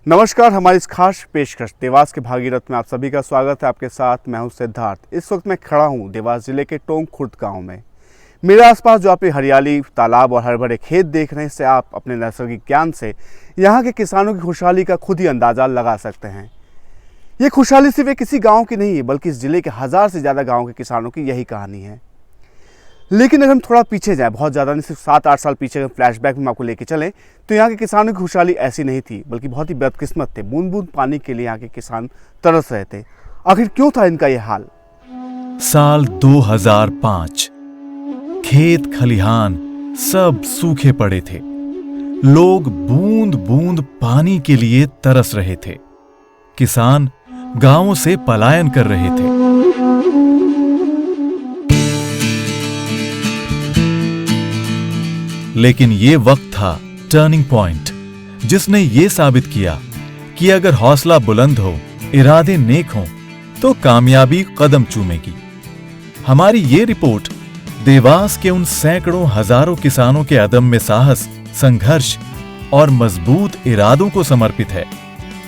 नमस्कार, हमारी इस खास पेशकश देवास के भागीरथ में आप सभी का स्वागत है। आपके साथ मैं हूं सिद्धार्थ। इस वक्त मैं खड़ा हूं देवास जिले के टोंक खुर्द गांव में। मेरे आसपास जो आप हरियाली, तालाब और हरे भरे खेत देख रहे हैं, इससे आप अपने नैसर्गिक ज्ञान से यहाँ के किसानों की खुशहाली का खुद ही अंदाजा लगा सकते हैं। ये खुशहाली सिर्फ एक किसी गाँव की नहीं है, बल्कि इस जिले के 1000 से ज़्यादा गाँव के किसानों की यही कहानी है। लेकिन अगर हम थोड़ा पीछे जाएं, बहुत ज़्यादा नहीं, सिर्फ 7-8 साल पीछे अगर फ्लैशबैक में आपको लेके चलें, तो यहाँ के किसानों की खुशहाली ऐसी नहीं थी, बल्कि बहुत ही बदकिस्मत थे। बूंद बूंद पानी के लिए यहाँ के किसान तरस रहे थे। आखिर क्यों था इनका ये हाल? साल 2005। खेत खलिहान सब सूखे पड़े थे। लोग बूंद बूंद पानी के लिए तरस रहे थे। किसान गांवों से पलायन कर रहे थे। लेकिन ये वक्त था टर्निंग पॉइंट, जिसने ये साबित किया कि अगर हौसला बुलंद हो, इरादे नेक हों, तो कामयाबी कदम चूमेगी। हमारी ये रिपोर्ट देवास के उन सैकड़ों हजारों किसानों के अदम्य साहस, संघर्ष और मजबूत इरादों को समर्पित है,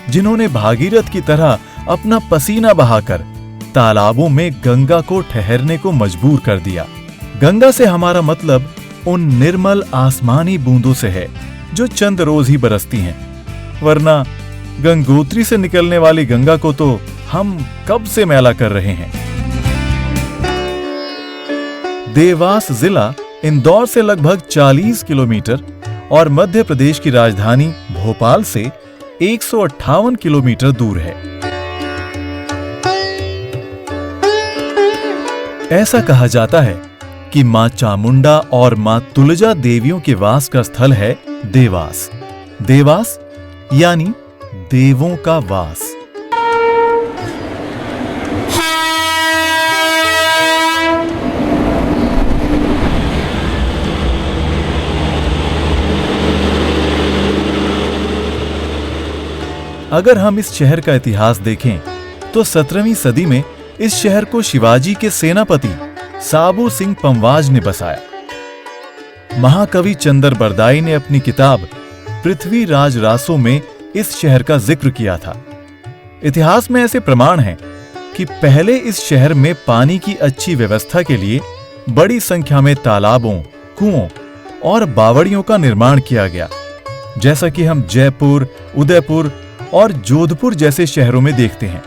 जिन्होंने भागीरथ की तरह अपना पसीना बहाकर तालाबों में गंगा को ठहरने को मजबूर कर दिया। गंगा से हमारा मतलब उन निर्मल आसमानी बूंदों से है जो चंद रोज ही बरसती हैं, वरना गंगोत्री से निकलने वाली गंगा को तो हम कब से मैला कर रहे हैं। देवास जिला इंदौर से लगभग 40 किलोमीटर और मध्य प्रदेश की राजधानी भोपाल से 158 किलोमीटर दूर है। ऐसा कहा जाता है कि मां चामुंडा और मां तुलजा देवियों के वास का स्थल है देवास। देवास यानी देवों का वास। अगर हम इस शहर का इतिहास देखें तो 17वीं सदी में इस शहर को शिवाजी के सेनापति साबू सिंह पंवाज ने बसाया। महाकवि चंदर बरदाई ने अपनी किताब पृथ्वी राज रासों में इस शहर का जिक्र किया था। इतिहास में ऐसे प्रमाण हैं कि पहले इस शहर में पानी की अच्छी व्यवस्था के लिए बड़ी संख्या में तालाबों, कुओं और बावड़ियों का निर्माण किया गया, जैसा कि हम जयपुर, उदयपुर और जोधपुर जैसे शहरों में देखते हैं।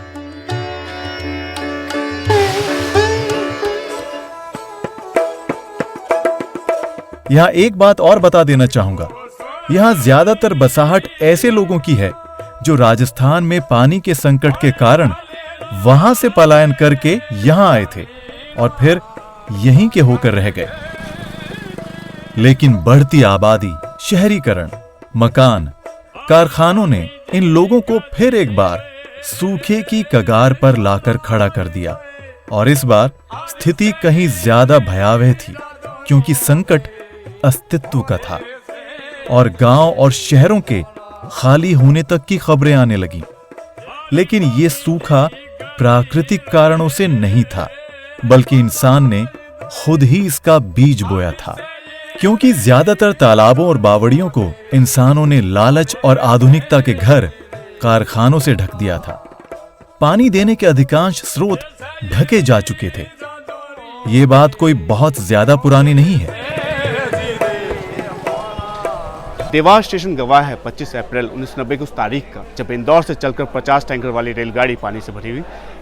यहां एक बात और बता देना चाहूंगा, यहां ज्यादातर बसाहट ऐसे लोगों की है जो राजस्थान में पानी के संकट के कारण वहां से पलायन करके यहां आए थे और फिर यहीं के होकर रह गए। लेकिन बढ़ती आबादी, शहरीकरण, मकान, कारखानों ने इन लोगों को फिर एक बार सूखे की कगार पर लाकर खड़ा कर दिया। और इस बार स्थिति कहीं ज्यादा भयावह थी, क्योंकि संकट अस्तित्व का था और गांव और शहरों के खाली होने तक की खबरें आने लगीं। लेकिन यह सूखा प्राकृतिक कारणों से नहीं था, बल्कि इंसान ने खुद ही इसका बीज बोया था। क्योंकि ज्यादातर तालाबों और बावड़ियों को इंसानों ने लालच और आधुनिकता के घर, कारखानों से ढक दिया था। पानी देने के अधिकांश स्रोत ढके जा चुके थे। यह बात कोई बहुत ज्यादा पुरानी नहीं है। देवास स्टेशन गवाह है 25 अप्रैल 1990 की उस तारीख का, जब इंदौर से चलकर 50 टैंकर वाली रेलगाड़ी पानी से भरी हुई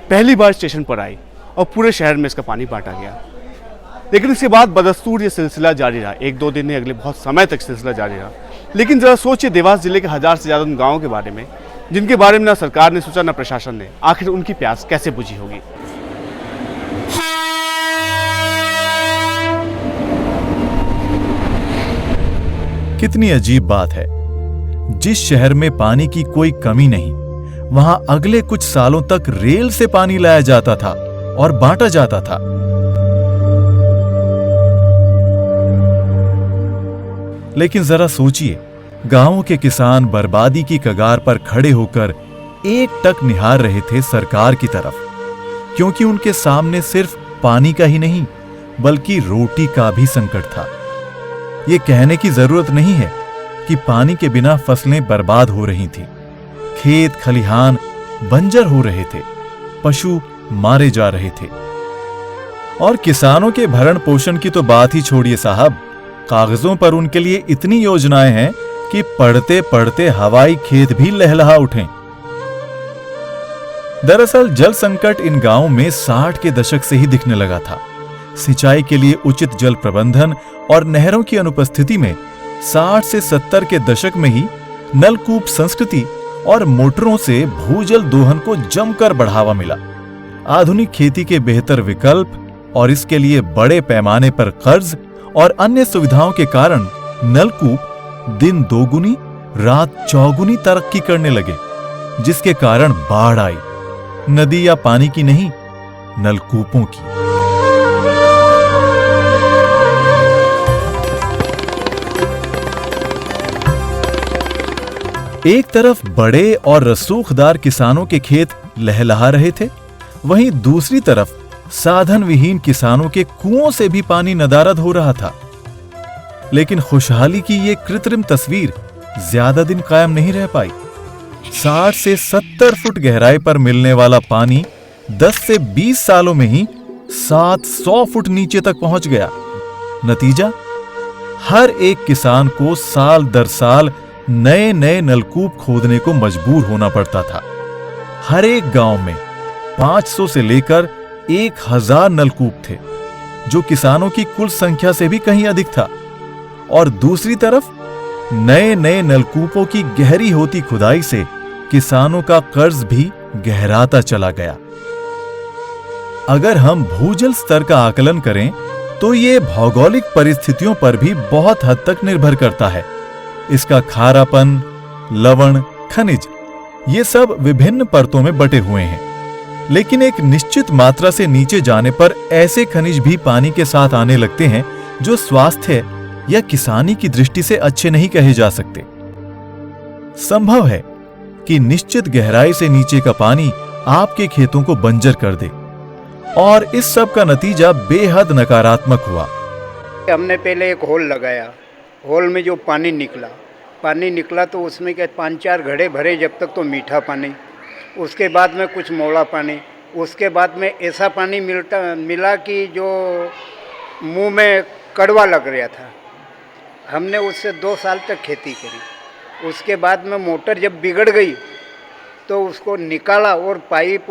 पहली बार स्टेशन पर आई और पूरे शहर में इसका पानी बांटा गया। लेकिन इसके बाद बदस्तूर ये सिलसिला जारी रहा। 1-2 दिन नहीं, अगले बहुत समय तक सिलसिला जारी रहा। लेकिन जरा सोचिए देवास जिले के 1000 से ज़्यादा उन गाँवों के बारे में, जिनके बारे में ना सरकार ने सोचा, ना प्रशासन ने। आखिर उनकी प्यास कैसे बुझी होगी? कितनी अजीब बात है, जिस शहर में पानी की कोई कमी नहीं, वहां अगले कुछ सालों तक रेल से पानी लाया जाता था और बांटा जाता था। लेकिन जरा सोचिए, गांवों के किसान बर्बादी की कगार पर खड़े होकर एकटक निहार रहे थे सरकार की तरफ, क्योंकि उनके सामने सिर्फ पानी का ही नहीं, बल्कि रोटी का भी संकट था। ये कहने की जरूरत नहीं है कि पानी के बिना फसलें बर्बाद हो रही थी। खेत खलिहान बंजर हो रहे थे, पशु मारे जा रहे थे। और किसानों के भरण पोषण की तो बात ही छोड़िए साहब, कागजों पर उनके लिए इतनी योजनाएं हैं कि पढ़ते पढ़ते हवाई खेत भी लहलहा उठें। दरअसल जल संकट इन गांवों में 60 के दशक से ही दिखने लगा था। सिंचाई के लिए उचित जल प्रबंधन और नहरों की अनुपस्थिति में 60 से 70 के दशक में ही नलकूप संस्कृति और मोटरों से भूजल दोहन को जमकर बढ़ावा मिला। आधुनिक खेती के बेहतर विकल्प और इसके लिए बड़े पैमाने पर कर्ज और अन्य सुविधाओं के कारण नलकूप दिन दोगुनी रात चौगुनी तरक्की करने लगे, जिसके कारण बाढ़ आई, नदी या पानी की नहीं, नलकूपों की। एक तरफ बड़े और रसूखदार किसानों के खेत लहलहा रहे थे, वहीं दूसरी तरफ साधन विहीन किसानों के कुओं से भी पानी नदारद हो रहा था। लेकिन खुशहाली की ये कृत्रिम तस्वीर ज्यादा दिन कायम नहीं रह पाई। 60 से 70 फुट गहराई पर मिलने वाला पानी 10 से 20 सालों में ही 700 फुट नीचे तक पहुंच गया। नतीजा, हर एक किसान को साल दर साल नए नए नलकूप खोदने को मजबूर होना पड़ता था। हर एक गांव में 500 से लेकर 1000 नलकूप थे, जो किसानों की कुल संख्या से भी कहीं अधिक था। और दूसरी तरफ नए नए नलकूपों की गहरी होती खुदाई से किसानों का कर्ज भी गहराता चला गया। अगर हम भूजल स्तर का आकलन करें तो ये भौगोलिक परिस्थितियों पर भी बहुत हद तक निर्भर करता है। इसका खारापन, लवण, खनिज, ये सब विभिन्न परतों में बटे हुए हैं। लेकिन एक निश्चित मात्रा से नीचे जाने पर ऐसे खनिज भी पानी के साथ आने लगते हैं जो स्वास्थ्य या किसानी की दृष्टि से अच्छे नहीं कहे जा सकते। संभव है कि निश्चित गहराई से नीचे का पानी आपके खेतों को बंजर कर दे, और इस सब का नतीजा बेहद नकारात्मक हुआ। हमने पहले एक होल लगाया, होल में जो पानी निकला तो उसमें क्या 5-4 घड़े भरे, जब तक तो मीठा पानी, उसके बाद में कुछ मौला पानी, उसके बाद में ऐसा पानी मिला कि जो मुंह में कड़वा लग रहा था। हमने उससे 2 साल तक खेती करी। उसके बाद में मोटर जब बिगड़ गई तो उसको निकाला, और पाइप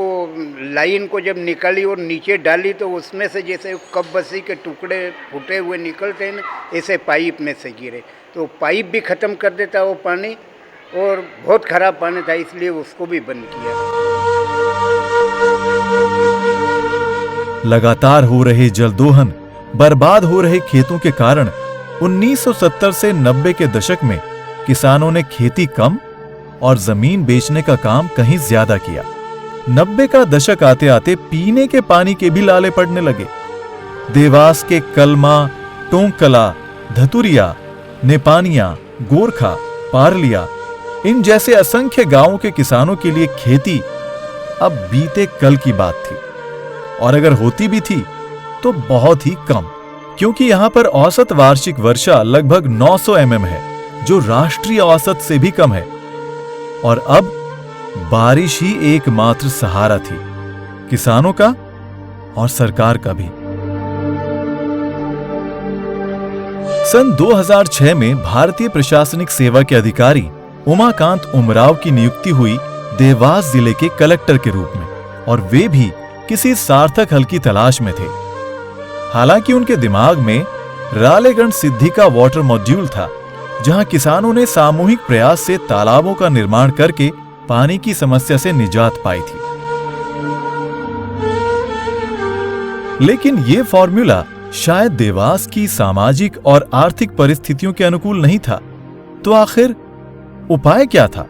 लाइन को जब निकाली और नीचे डाली तो उसमें से जैसे कप-बसी के टुकड़े फूटे हुए निकलते हैं ना, ऐसे पाइप में से गिरे। तो पाइप भी ख़त्म कर देता वो पानी, और बहुत ख़राब पानी था, इसलिए उसको भी बंद किया। लगातार हो रहे जल दोहन, बर्बाद हो रहे खेतों के कारण 1970 से 90 के दशक में किसानों ने खेती कम और जमीन बेचने का काम कहीं ज्यादा किया। 90 का दशक आते आते पीने के पानी के भी लाले पड़ने लगे। देवास के कलमा, टोंकला, धतुरिया, नेपानिया, गोरखा, पारलिया, इन जैसे असंख्य गांवों के किसानों के लिए खेती अब बीते कल की बात थी, और अगर होती भी थी तो बहुत ही कम, क्योंकि यहां पर औसत वार्षिक वर्षा लगभग 900 mm है, जो राष्ट्रीय औसत से भी कम है। और अब बारिश ही एकमात्र सहारा थी, किसानों का और सरकार का भी। सन 2006 में भारतीय प्रशासनिक सेवा के अधिकारी उमाकांत उमराव की नियुक्ति हुई देवास जिले के कलेक्टर के रूप में, और वे भी किसी सार्थक हल की तलाश में थे। हालांकि उनके दिमाग में रालेगण सिद्धि का वाटर मॉड्यूल था, जहां किसानों ने सामूहिक प्रयास से तालाबों का निर्माण करके पानी की समस्या से निजात पाई थी। लेकिन यह फॉर्मूला शायद देवास की सामाजिक और आर्थिक परिस्थितियों के अनुकूल नहीं था। तो आखिर उपाय क्या था?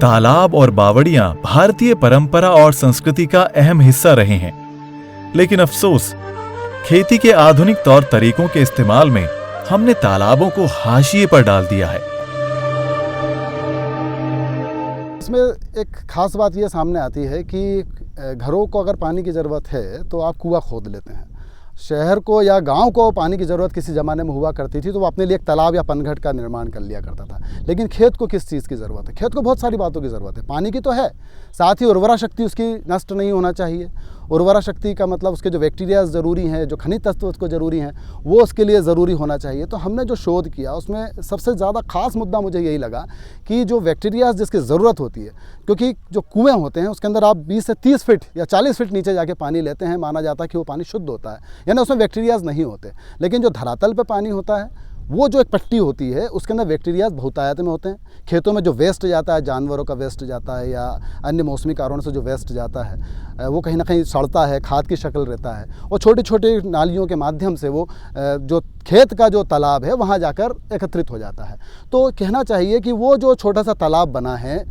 तालाब और बावड़ियां भारतीय परंपरा और संस्कृति का अहम हिस्सा रहे हैं, लेकिन अफसोस खेती के आधुनिक तौर तरीकों के इस्तेमाल में हमने तालाबों को हाशिए पर डाल दिया है। इसमें एक खास बात ये सामने आती है कि घरों को अगर पानी की ज़रूरत है तो आप कुआं खोद लेते हैं। शहर को या गांव को पानी की ज़रूरत किसी ज़माने में हुआ करती थी तो वो अपने लिए एक तालाब या पनघट का निर्माण कर लिया करता था। लेकिन खेत को किस चीज़ की ज़रूरत है? खेत को बहुत सारी बातों की ज़रूरत है। पानी की तो है, साथ ही उर्वरा शक्ति उसकी नष्ट नहीं होना चाहिए। उर्वरा शक्ति का मतलब उसके जो बैक्टीरिया ज़रूरी हैं, जो खनिज तत्व उसको ज़रूरी हैं, वो उसके लिए ज़रूरी होना चाहिए। तो हमने जो शोध किया उसमें सबसे ज़्यादा ख़ास मुद्दा मुझे यही लगा कि जो बैक्टीरिया जिसकी ज़रूरत होती है, क्योंकि जो कुएँ होते हैं उसके अंदर आप 20 से 30 फीट या 40 फीट नीचे जाके पानी लेते हैं, माना जाता है कि वो पानी शुद्ध होता है, यानी उसमें बैक्टीरियाज नहीं होते। लेकिन जो धरातल पे पानी होता है वो जो एक पट्टी होती है उसके अंदर बैक्टीरियाज बहुतायत में होते हैं। खेतों में जो वेस्ट जाता है, जानवरों का वेस्ट जाता है या अन्य मौसमी कारणों से जो वेस्ट जाता है वो कहीं ना कहीं सड़ता है, खाद की शक्ल रहता है और छोटी छोटी नालियों के माध्यम से वो जो खेत का जो तालाब है वहाँ जाकर एकत्रित हो जाता है। तो कहना चाहिए कि वो जो छोटा सा तालाब बना है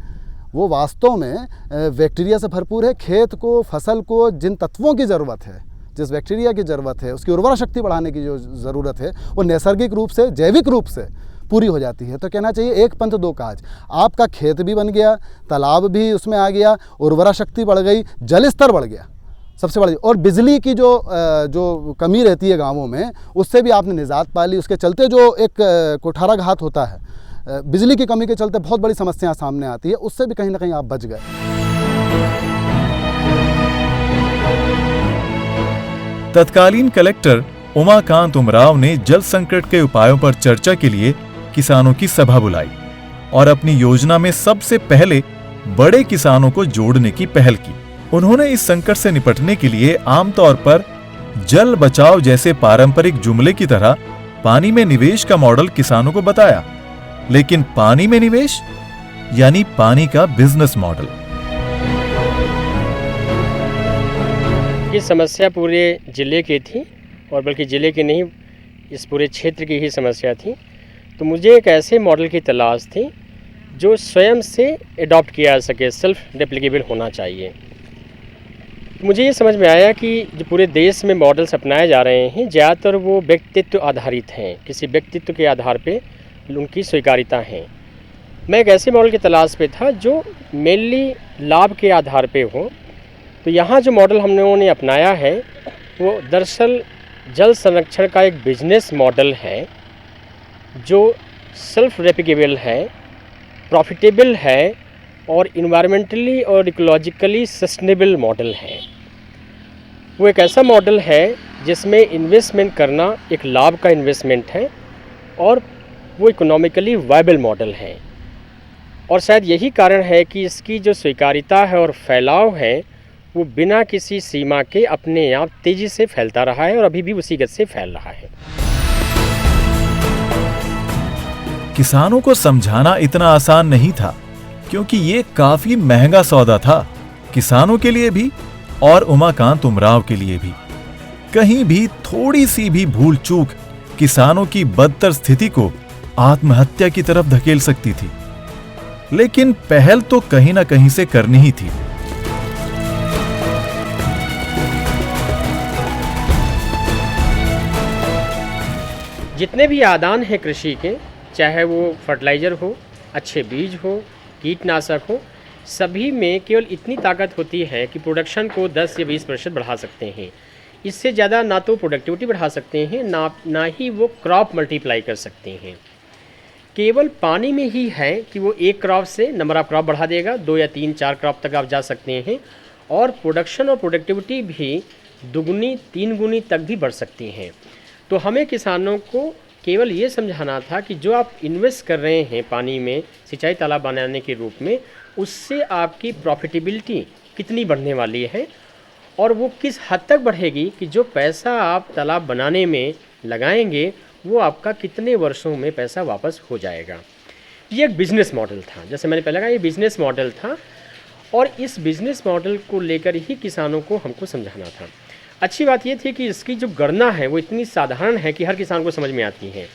वो वास्तव में बैक्टीरिया से भरपूर है। खेत को, फसल को जिन तत्वों की ज़रूरत है, जिस बैक्टीरिया की ज़रूरत है, उसकी उर्वरा शक्ति बढ़ाने की जो ज़रूरत है, वो नैसर्गिक रूप से, जैविक रूप से पूरी हो जाती है। तो कहना चाहिए एक पंथ दो काज, आपका खेत भी बन गया, तालाब भी उसमें आ गया, उर्वरा शक्ति बढ़ गई, जल स्तर बढ़ गया, सबसे बड़ी, और बिजली की जो कमी रहती है गाँवों में उससे भी आपने निजात पा ली। उसके चलते जो एक कुठाराघात होता है, बिजली की कमी के चलते बहुत बड़ी समस्या सामने आती है, उससे भी कहीं ना कहीं आप बच गए। तत्कालीन कलेक्टर उमाकांत उमराव ने जल संकट के उपायों पर चर्चा के लिए किसानों की सभा बुलाई और अपनी योजना में सबसे पहले बड़े किसानों को जोड़ने की पहल की। उन्होंने इस संकट से निपटने के लिए आमतौर पर जल बचाओ जैसे पारंपरिक जुमले की तरह पानी में निवेश का मॉडल किसानों को बताया, लेकिन पानी में निवेश यानी पानी का बिजनेस मॉडल। ये समस्या पूरे ज़िले की थी और बल्कि ज़िले की नहीं, इस पूरे क्षेत्र की ही समस्या थी। तो मुझे एक ऐसे मॉडल की तलाश थी जो स्वयं से एडॉप्ट किया जा सके, सेल्फ रेप्लिकेबल होना चाहिए। मुझे ये समझ में आया कि जो पूरे देश में मॉडल्स अपनाए जा रहे हैं ज़्यादातर वो व्यक्तित्व आधारित हैं, किसी व्यक्तित्व के आधार पे उनकी स्वीकार्यता है। मैं एक ऐसे मॉडल की तलाश पे था जो मेनली लाभ के आधार पे हो। तो यहाँ जो मॉडल हम लोगों ने अपनाया है वो दरअसल जल संरक्षण का एक बिजनेस मॉडल है जो सेल्फ रेप्लिकेबल है, प्रॉफिटेबल है और इन्वायरमेंटली और इकोलॉजिकली सस्टेनेबल मॉडल है। वो एक ऐसा मॉडल है जिसमें इन्वेस्टमेंट करना एक लाभ का इन्वेस्टमेंट है और वो इकोनॉमिकली वायबल मॉडल है। और शायद यही कारण है कि इसकी जो स्वीकार्यता है और फैलाव है वो बिना किसी सीमा के अपने आप तेज़ी से फैलता रहा है और अभी भी उसी गति से फैल रहा है। किसानों को समझाना इतना आसान नहीं था क्योंकि ये काफी महंगा सौदा था, किसानों के लिए भी और उमाकांत उमराव के लिए भी। कहीं भी थोड़ी सी भी भूल चूक किसानों की बदतर स्थिति को आत्महत्या की तरफ धकेल सकती थी। लेकिन पहल तो कहीं ना कहीं से करनी ही थी। जितने भी आदान हैं कृषि के, चाहे वो फर्टिलाइज़र हो, अच्छे बीज हो, कीटनाशक हो, सभी में केवल इतनी ताकत होती है कि प्रोडक्शन को 10 या 20% बढ़ा सकते हैं। इससे ज़्यादा ना तो प्रोडक्टिविटी बढ़ा सकते हैं, ना ही वो क्रॉप मल्टीप्लाई कर सकते हैं। केवल पानी में ही है कि वो एक क्रॉप से नंबर ऑफ क्रॉप बढ़ा देगा, 2 या 3, 4 क्रॉप तक आप जा सकते हैं और प्रोडक्शन और प्रोडक्टिविटी भी दुगुनी 3 गुनी तक भी बढ़ सकती हैं। तो हमें किसानों को केवल ये समझाना था कि जो आप इन्वेस्ट कर रहे हैं पानी में सिंचाई तालाब बनाने के रूप में, उससे आपकी प्रॉफिटेबिलिटी कितनी बढ़ने वाली है और वो किस हद तक बढ़ेगी कि जो पैसा आप तालाब बनाने में लगाएंगे वो आपका कितने वर्षों में पैसा वापस हो जाएगा। ये एक बिज़नेस मॉडल था, जैसे मैंने पहले कहा, ये बिज़नेस मॉडल था और इस बिज़नेस मॉडल को लेकर ही किसानों को हमको समझाना था। अच्छी बात ये थी कि इसकी जो गणना है वो इतनी साधारण है कि हर किसान को समझ में आती है।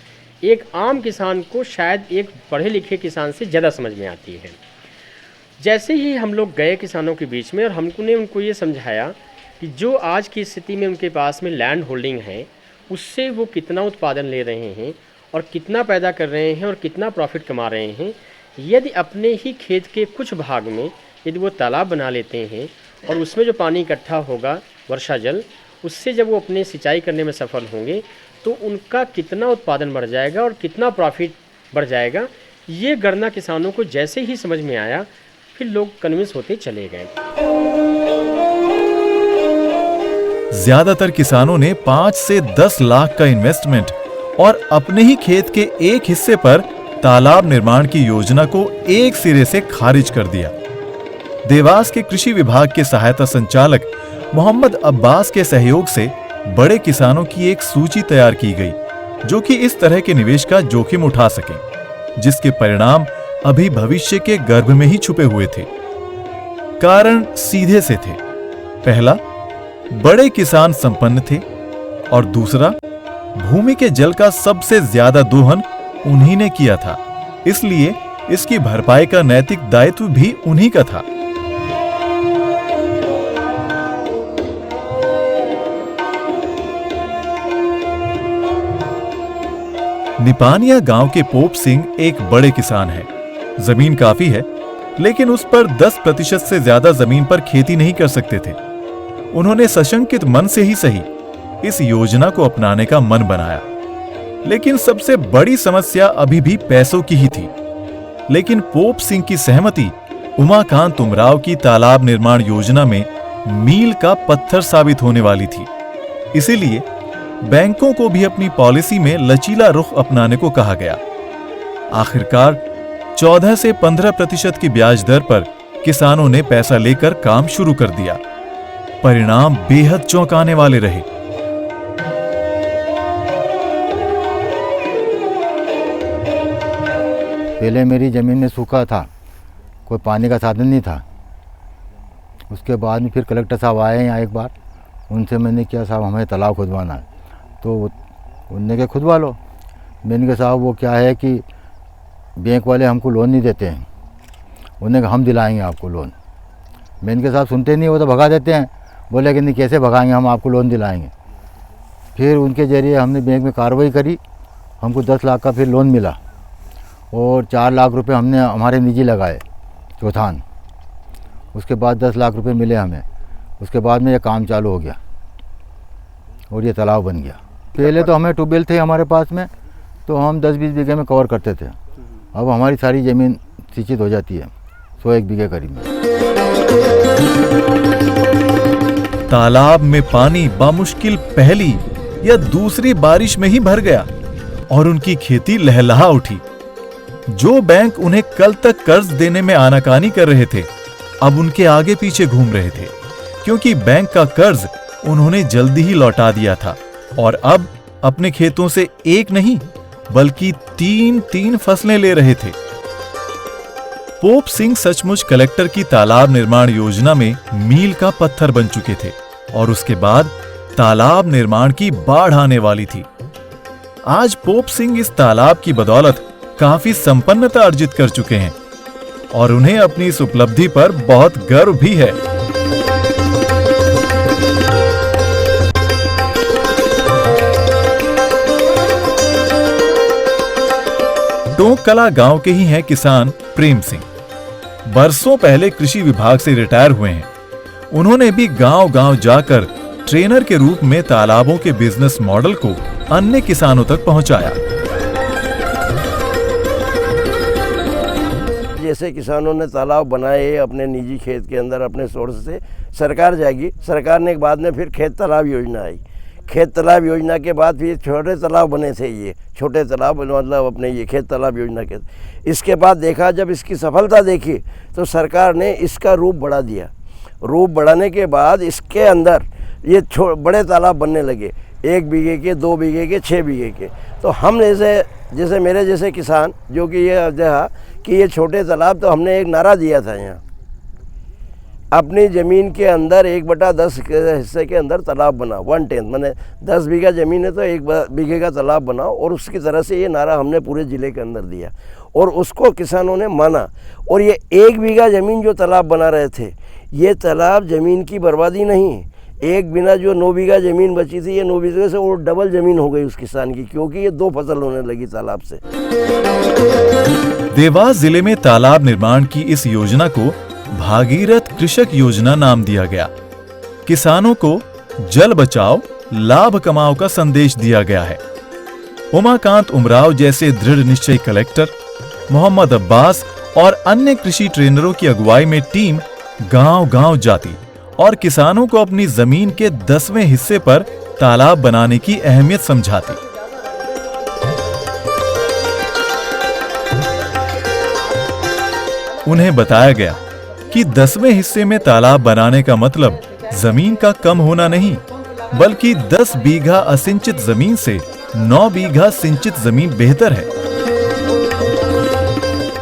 एक आम किसान को शायद एक पढ़े लिखे किसान से ज़्यादा समझ में आती है। जैसे ही हम लोग गए किसानों के बीच में और हमने उनको ये समझाया कि जो आज की स्थिति में उनके पास में लैंड होल्डिंग है उससे वो कितना उत्पादन ले रहे हैं और कितना पैदा कर रहे हैं और कितना प्रॉफिट कमा रहे हैं, यदि अपने ही खेत के कुछ भाग में यदि वो तालाब बना लेते हैं और उसमें जो पानी इकट्ठा होगा वर्षा जल, उससे जब वो अपने सिंचाई करने में सफल होंगे तो उनका कितना उत्पादन बढ़ जाएगा और कितना प्रॉफिट बढ़ जाएगा, ये गणना किसानों को जैसे ही समझ में आया फिर लोग कन्विंस होते चले गए। ज्यादातर किसानों ने 5 से 10 लाख का इन्वेस्टमेंट और अपने ही खेत के एक हिस्से पर तालाब निर्माण की योजना को एक सिरे से खारिज कर दिया। देवास के कृषि विभाग के सहायता संचालक मोहम्मद अब्बास के सहयोग से बड़े किसानों की एक सूची तैयार की गई जो कि इस तरह के निवेश का जोखिम उठा सके, जिसके परिणाम अभी भविष्य के गर्भ में ही छुपे हुए थे। कारण सीधे से थे। पहला, बड़े किसान संपन्न थे और दूसरा, भूमि के जल का सबसे ज्यादा दोहन उन्हीं ने किया था, इसलिए इसकी भरपाई का नैतिक दायित्व भी उन्हीं का था। निपानिया गांव के पोप सिंह एक बड़े किसान हैं। जमीन काफी है, लेकिन उस पर 10% से ज्यादा जमीन पर खेती नहीं कर सकते थे। उन्होंने सशंकित मन से ही सही इस योजना को अपनाने का मन बनाया, लेकिन सबसे बड़ी समस्या अभी भी पैसों की ही थी। लेकिन पोप सिंह की सहमति उमाकांत उमराव की तालाब निर्माण योजना में मील का पत्थर साबित होने वाली थी। इसीलिए बैंकों को भी अपनी पॉलिसी में लचीला रुख अपनाने को कहा गया। आखिरकार 14 से 15% की ब्याज दर पर किसानों ने पैसा लेकर काम शुरू कर दिया। परिणाम बेहद चौंकाने वाले रहे। पहले मेरी ज़मीन में सूखा था, कोई पानी का साधन नहीं था। उसके बाद में फिर कलेक्टर साहब आए यहाँ एक बार, उनसे मैंने किया साहब हमें तालाब खुदवाना है, तो उनने कहा खुदवा लो। मैंने कहा साहब वो क्या है कि बैंक वाले हमको लोन नहीं देते हैं, उन्होंने कहा हम दिलाएंगे आपको लोन। मैंने कहा साहब सुनते नहीं, वो तो भगा देते हैं। बोले कि नहीं कैसे भगाएंगे, हम आपको लोन दिलाएंगे। फिर उनके ज़रिए हमने बैंक में कार्रवाई करी, हमको 10 लाख का फिर लोन मिला और 4 लाख रुपए हमने हमारे निजी लगाए चौथान। उसके बाद 10 लाख रुपए मिले हमें। उसके बाद में ये काम चालू हो गया और ये तालाब बन गया। पहले तो हमें ट्यूबवेल थे हमारे पास में, तो हम 10-20 बीघे में कवर करते थे। अब हमारी सारी ज़मीन सिंचित हो जाती है, 101 बीघे करीब में। तालाब में पानी बामुश्किल पहली या दूसरी बारिश में ही भर गया और उनकी खेती लहलहा उठी। जो बैंक उन्हें कल तक कर्ज देने में आनाकानी कर रहे थे, अब उनके आगे पीछे घूम रहे थे, क्योंकि बैंक का कर्ज उन्होंने जल्दी ही लौटा दिया था और अब अपने खेतों से एक नहीं बल्कि 3 फसलें ले रहे थे। पोप सिंह सचमुच कलेक्टर की तालाब निर्माण योजना में मील का पत्थर बन चुके थे और उसके बाद तालाब निर्माण की बाढ़ आने वाली थी। आज पोप सिंह इस तालाब की बदौलत काफी संपन्नता अर्जित कर चुके हैं और उन्हें अपनी इस उपलब्धि पर बहुत गर्व भी है। टोंककला गांव के ही हैं किसान प्रेम सिंह। बरसों पहले कृषि विभाग से रिटायर हुए हैं। उन्होंने भी गांव-गांव जाकर ट्रेनर के रूप में तालाबों के बिजनेस मॉडल को अन्य किसानों तक पहुंचाया। जैसे किसानों ने तालाब बनाए अपने निजी खेत के अंदर अपने सोर्स से, सरकार जाएगी, सरकार ने बाद में फिर खेत तालाब योजना आई। खेत तालाब योजना के बाद फिर छोटे तालाब बने थे, ये छोटे तालाब मतलब अपने ये खेत तालाब योजना के। इसके बाद देखा, जब इसकी सफलता देखी तो सरकार ने इसका रूप बढ़ा दिया। रूप बढ़ाने के बाद इसके अंदर ये बड़े तालाब बनने लगे, 1 बीघे के, 2 बीघे के, 6 बीघे के। तो हम जैसे मेरे जैसे किसान जो कि ये देखा कि ये छोटे तालाब, तो हमने एक नारा दिया था यहाँ अपनी ज़मीन के अंदर 1/10 के हिस्से के अंदर तालाब बनाओ, 1/10 मैंने 10 बीघा ज़मीन है तो 1 बीघे का तालाब बनाओ। और उसकी तरह से ये नारा हमने पूरे ज़िले के अंदर दिया और उसको किसानों ने माना। और ये 1 बीघा ज़मीन जो तालाब बना रहे थे, ये तालाब ज़मीन की बर्बादी नहीं, एक बिना जो 9 बीघा ज़मीन बची थी, ये 9 बीघे से और डबल ज़मीन हो गई उस किसान की, क्योंकि ये 2 फसल होने लगी तालाब से। देवास जिले में तालाब निर्माण की इस योजना को भागीरथ कृषक योजना नाम दिया गया। किसानों को जल बचाओ लाभ कमाओ का संदेश दिया गया है। उमाकांत उमराव जैसे दृढ़ निश्चयी कलेक्टर, मोहम्मद अब्बास और अन्य कृषि ट्रेनरों की अगुवाई में टीम गांव-गांव जाती और किसानों को अपनी जमीन के 10वें हिस्से पर तालाब बनाने की अहमियत समझाती। उन्हें बताया गया कि 10वें हिस्से में तालाब बनाने का मतलब जमीन का कम होना नहीं, बल्कि 10 बीघा असिंचित जमीन से 9 बीघा सिंचित जमीन बेहतर है।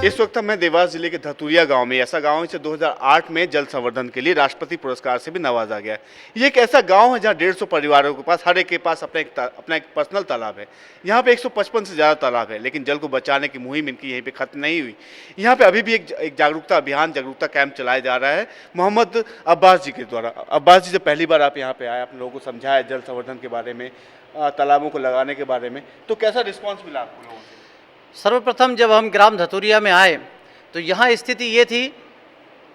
इस वक्त मैं देवास जिले के धतूरिया गांव में, ऐसा गांव है जिसे 2008 में जल संवर्धन के लिए राष्ट्रपति पुरस्कार से भी नवाजा गया है। ये एक ऐसा गांव है जहां 150 परिवारों के पास, हर एक के पास अपना एक पर्सनल तालाब है। यहाँ पे 155 से ज़्यादा तालाब है, लेकिन जल को बचाने की मुहिम इनकी यहीं पे खत्म नहीं हुई। यहाँ पे अभी भी एक जागरूकता अभियान, जागरूकता कैंप चलाया जा रहा है मोहम्मद अब्बास जी के द्वारा। अब्बास जी, जब पहली बार आप यहाँ पे आए, आप लोगों को समझाया जल संवर्धन के बारे में, तालाबों को लगाने के बारे में, तो कैसा रिस्पॉन्स मिला आपको लोगों से? सर्वप्रथम जब हम ग्राम धतूरिया में आए तो यहाँ स्थिति ये थी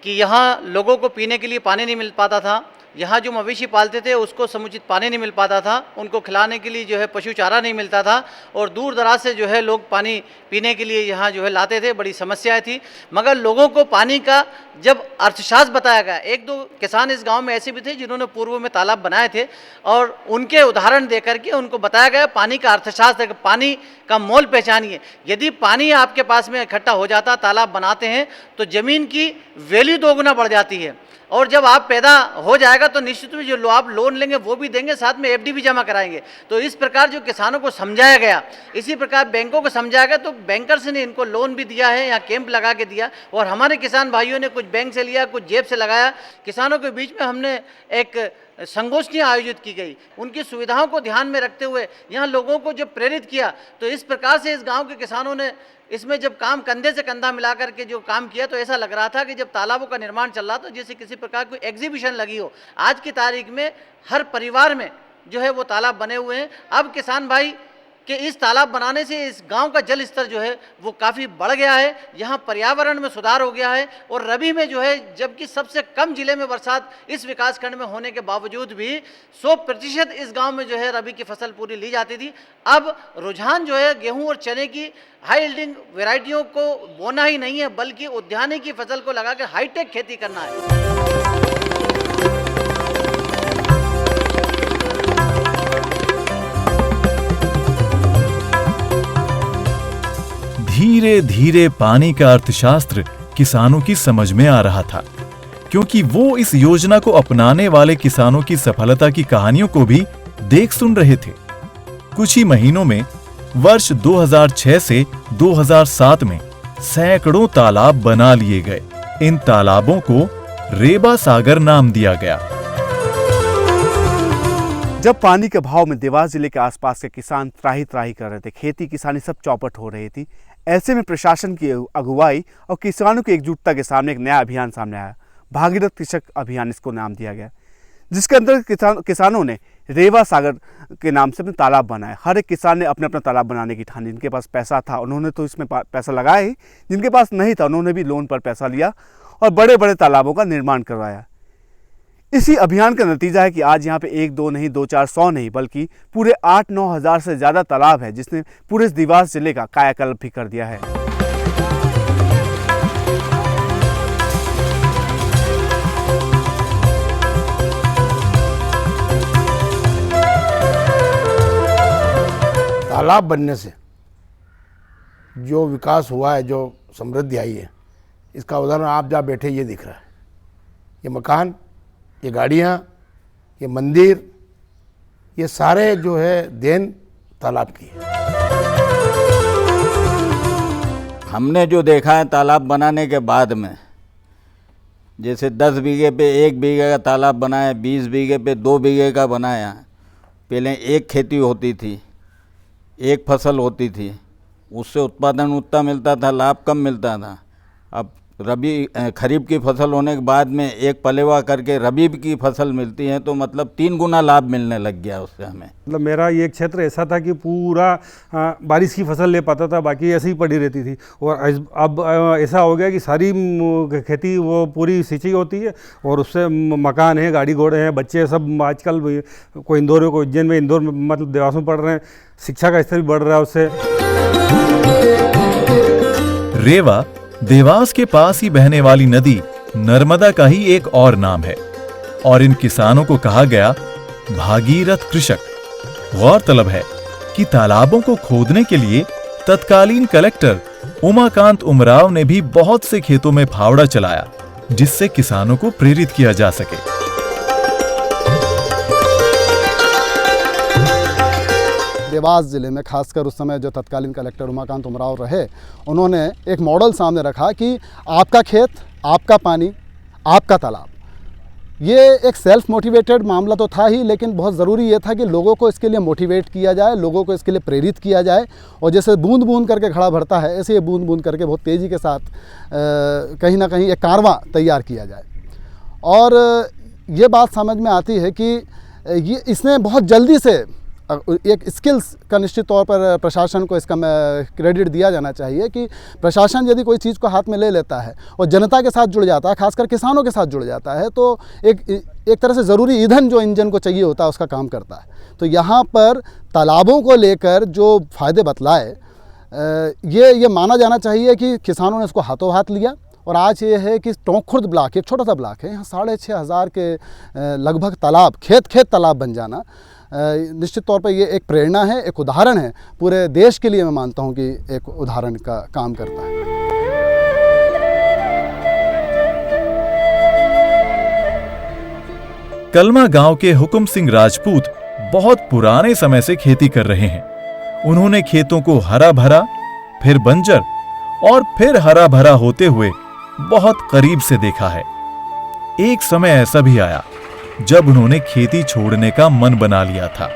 कि यहाँ लोगों को पीने के लिए पानी नहीं मिल पाता था। यहाँ जो मवेशी पालते थे उसको समुचित पानी नहीं मिल पाता था, उनको खिलाने के लिए जो है पशु चारा नहीं मिलता था, और दूर दराज से जो है लोग पानी पीने के लिए यहाँ जो है लाते थे। बड़ी समस्याएं थी, मगर लोगों को पानी का जब अर्थशास्त्र बताया गया, एक दो किसान इस गांव में ऐसे भी थे जिन्होंने पूर्व में तालाब बनाए थे, और उनके उदाहरण दे करके उनको बताया गया पानी का अर्थशास्त्र, पानी का मोल पहचानिए। यदि पानी आपके पास में इकट्ठा हो जाता, तालाब बनाते हैं, तो ज़मीन की वैल्यू 2 गुना बढ़ जाती है, और जब आप पैदा हो जाएगा तो निश्चित रूप से जो आप लोन लेंगे वो भी देंगे, साथ में एफडी भी जमा कराएंगे। तो इस प्रकार जो किसानों को समझाया गया, इसी प्रकार बैंकों को समझाया गया, तो बैंकर्स ने इनको लोन भी दिया है, यहाँ कैंप लगा के दिया, और हमारे किसान भाइयों ने कुछ बैंक से लिया, कुछ जेब से लगाया। किसानों के बीच में हमने एक संगोष्ठी आयोजित की गई, उनकी सुविधाओं को ध्यान में रखते हुए यहाँ लोगों को जब प्रेरित किया, तो इस प्रकार से इस गांव के किसानों ने इसमें जब काम कंधे से कंधा मिलाकर के जो काम किया, तो ऐसा लग रहा था कि जब तालाबों का निर्माण चल रहा था जैसे किसी प्रकार की एग्जीबिशन लगी हो। आज की तारीख में हर परिवार में जो है वो तालाब बने हुए हैं। अब किसान भाई कि इस तालाब बनाने से इस गांव का जल स्तर जो है वो काफ़ी बढ़ गया है, यहाँ पर्यावरण में सुधार हो गया है, और रबी में जो है, जबकि सबसे कम जिले में बरसात इस विकासखंड में होने के बावजूद भी 100% इस गांव में जो है रबी की फसल पूरी ली जाती थी। अब रुझान जो है गेहूं और चने की हाई यील्डिंग वेराइटियों को बोना ही नहीं है, बल्कि उद्यानिकी की फसल को लगाकर हाईटेक खेती करना है। धीरे धीरे पानी का अर्थशास्त्र किसानों की समझ में आ रहा था, क्योंकि वो इस योजना को अपनाने वाले किसानों की सफलता की कहानियों को भी देख सुन रहे थे। कुछ ही महीनों में वर्ष 2006 से 2007 में सैकड़ों तालाब बना लिए गए। इन तालाबों को रेबा सागर नाम दिया गया। जब पानी के अभाव में देवास जिले के आसपास के किसान त्राही त्राही कर रहे थे, खेती किसानी सब चौपट हो रही थी, ऐसे में प्रशासन की अगुवाई और किसानों की एकजुटता के सामने एक नया अभियान सामने आया। भागीरथ कृषक अभियान इसको नाम दिया गया, जिसके अंदर किसानों ने रेवा सागर के नाम से अपने तालाब बनाए। हर एक किसान ने अपने अपना तालाब बनाने की ठानी। जिनके पास पैसा था उन्होंने तो इसमें पैसा लगाया ही, जिनके पास नहीं था उन्होंने भी लोन पर पैसा लिया और बड़े बड़े तालाबों का निर्माण करवाया। इसी अभियान का नतीजा है कि आज यहाँ पे 1 2 नहीं 2 4 100 नहीं, बल्कि पूरे 8-9 हज़ार से ज़्यादा तालाब है, जिसने पूरे देवास जिले का कायाकल्प भी कर दिया है। तालाब बनने से जो विकास हुआ है, जो समृद्धि आई है, इसका उदाहरण आप जहाँ बैठे ये दिख रहा है। ये मकान, ये गाड़ियाँ, ये मंदिर, ये सारे जो है देन तालाब की है। हमने जो देखा है तालाब बनाने के बाद में, जैसे 10 बीघे पे 1 बीघे का तालाब बनाया, 20 बीघे पे 2 बीघे का बनाया। पहले एक खेती होती थी, एक फसल होती थी, उससे उत्पादन उतना मिलता था, लाभ कम मिलता था। अब खरीफ की फसल होने के बाद में एक पलेवा करके रबी की फसल मिलती है, तो मतलब 3 गुना लाभ मिलने लग गया उससे हमें। मतलब मेरा ये क्षेत्र ऐसा था कि पूरा बारिश की फसल ले पाता था, बाकी ऐसे ही पड़ी रहती थी। और अब ऐसा हो गया कि सारी खेती वो पूरी सिंचाई होती है और उससे मकान है, गाड़ी घोड़े हैं, बच्चे सब आजकल कोई इंदौर में, कोई उज्जैन में, इंदौर में मतलब देवास में पढ़ रहे हैं, शिक्षा का स्तर भी बढ़ रहा है उससे। रेवा देवास के पास ही बहने वाली नदी नर्मदा का ही एक और नाम है और इन किसानों को कहा गया भागीरथ कृषक। गौरतलब है कि तालाबों को खोदने के लिए तत्कालीन कलेक्टर उमाकांत उमराव ने भी बहुत से खेतों में फावड़ा चलाया, जिससे किसानों को प्रेरित किया जा सके। देवास ज़िले में खासकर उस समय जो तत्कालीन कलेक्टर उमाकांत उमराव रहे, उन्होंने एक मॉडल सामने रखा कि आपका खेत, आपका पानी, आपका तालाब। ये एक सेल्फ मोटिवेटेड मामला तो था ही, लेकिन बहुत ज़रूरी ये था कि लोगों को इसके लिए मोटिवेट किया जाए, लोगों को इसके लिए प्रेरित किया जाए। और जैसे बूंद बूंद करके घड़ा भरता है, ऐसे ये बूंद बूंद करके बहुत तेज़ी के साथ कहीं ना कहीं एक कारवां तैयार किया जाए। और ये बात समझ में आती है कि ये इसने बहुत जल्दी से एक स्किल्स का निश्चित तौर पर प्रशासन को इसका क्रेडिट दिया जाना चाहिए कि प्रशासन यदि कोई चीज़ को हाथ में ले लेता है और जनता के साथ जुड़ जाता है, खासकर किसानों के साथ जुड़ जाता है, तो एक तरह से ज़रूरी ईंधन जो इंजन को चाहिए होता है उसका काम करता है। तो यहाँ पर तालाबों को लेकर जो फ़ायदे बतलाए, ये माना जाना चाहिए कि किसानों ने इसको हाथों हाथ लिया। और आज ये है कि टोंक खुर्द ब्लॉक एक छोटा सा ब्लॉक है, यहाँ 6,500 के लगभग तालाब, खेत तालाब बन जाना निश्चित तौर पर ये एक प्रेरणा है, एक उदाहरण है। पूरे देश के लिए मैं मानता हूँ कि एक उदाहरण का काम करता है। कलमा गांव के हुकुम सिंह राजपूत बहुत पुराने समय से खेती कर रहे हैं। उन्होंने खेतों को हरा भरा, फिर बंजर और फिर हरा भरा होते हुए बहुत करीब से देखा है। एक समय ऐसा भी आया जब उन्होंने खेती छोड़ने का मन बना लिया था।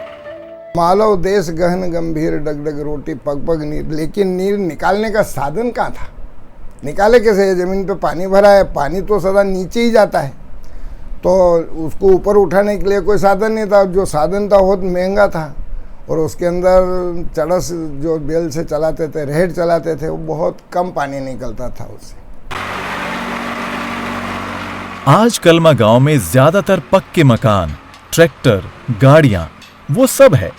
मालव देश गहन गंभीर डगडग रोटी पग पग नीर, लेकिन नीर निकालने का साधन कहाँ था? निकाले कैसे? जमीन पे पानी भरा है, पानी तो सदा नीचे ही जाता है, तो उसको ऊपर उठाने के लिए कोई साधन नहीं था। जो साधन था बहुत महंगा था और उसके अंदर चड़स जो बैल से चलाते थे, रेहड़ चलाते थे, वो बहुत कम पानी निकलता था उससे। आज कलमा गांव में ज्यादातर पक्के मकान, ट्रैक्टर, गाड़ियां, वो सब है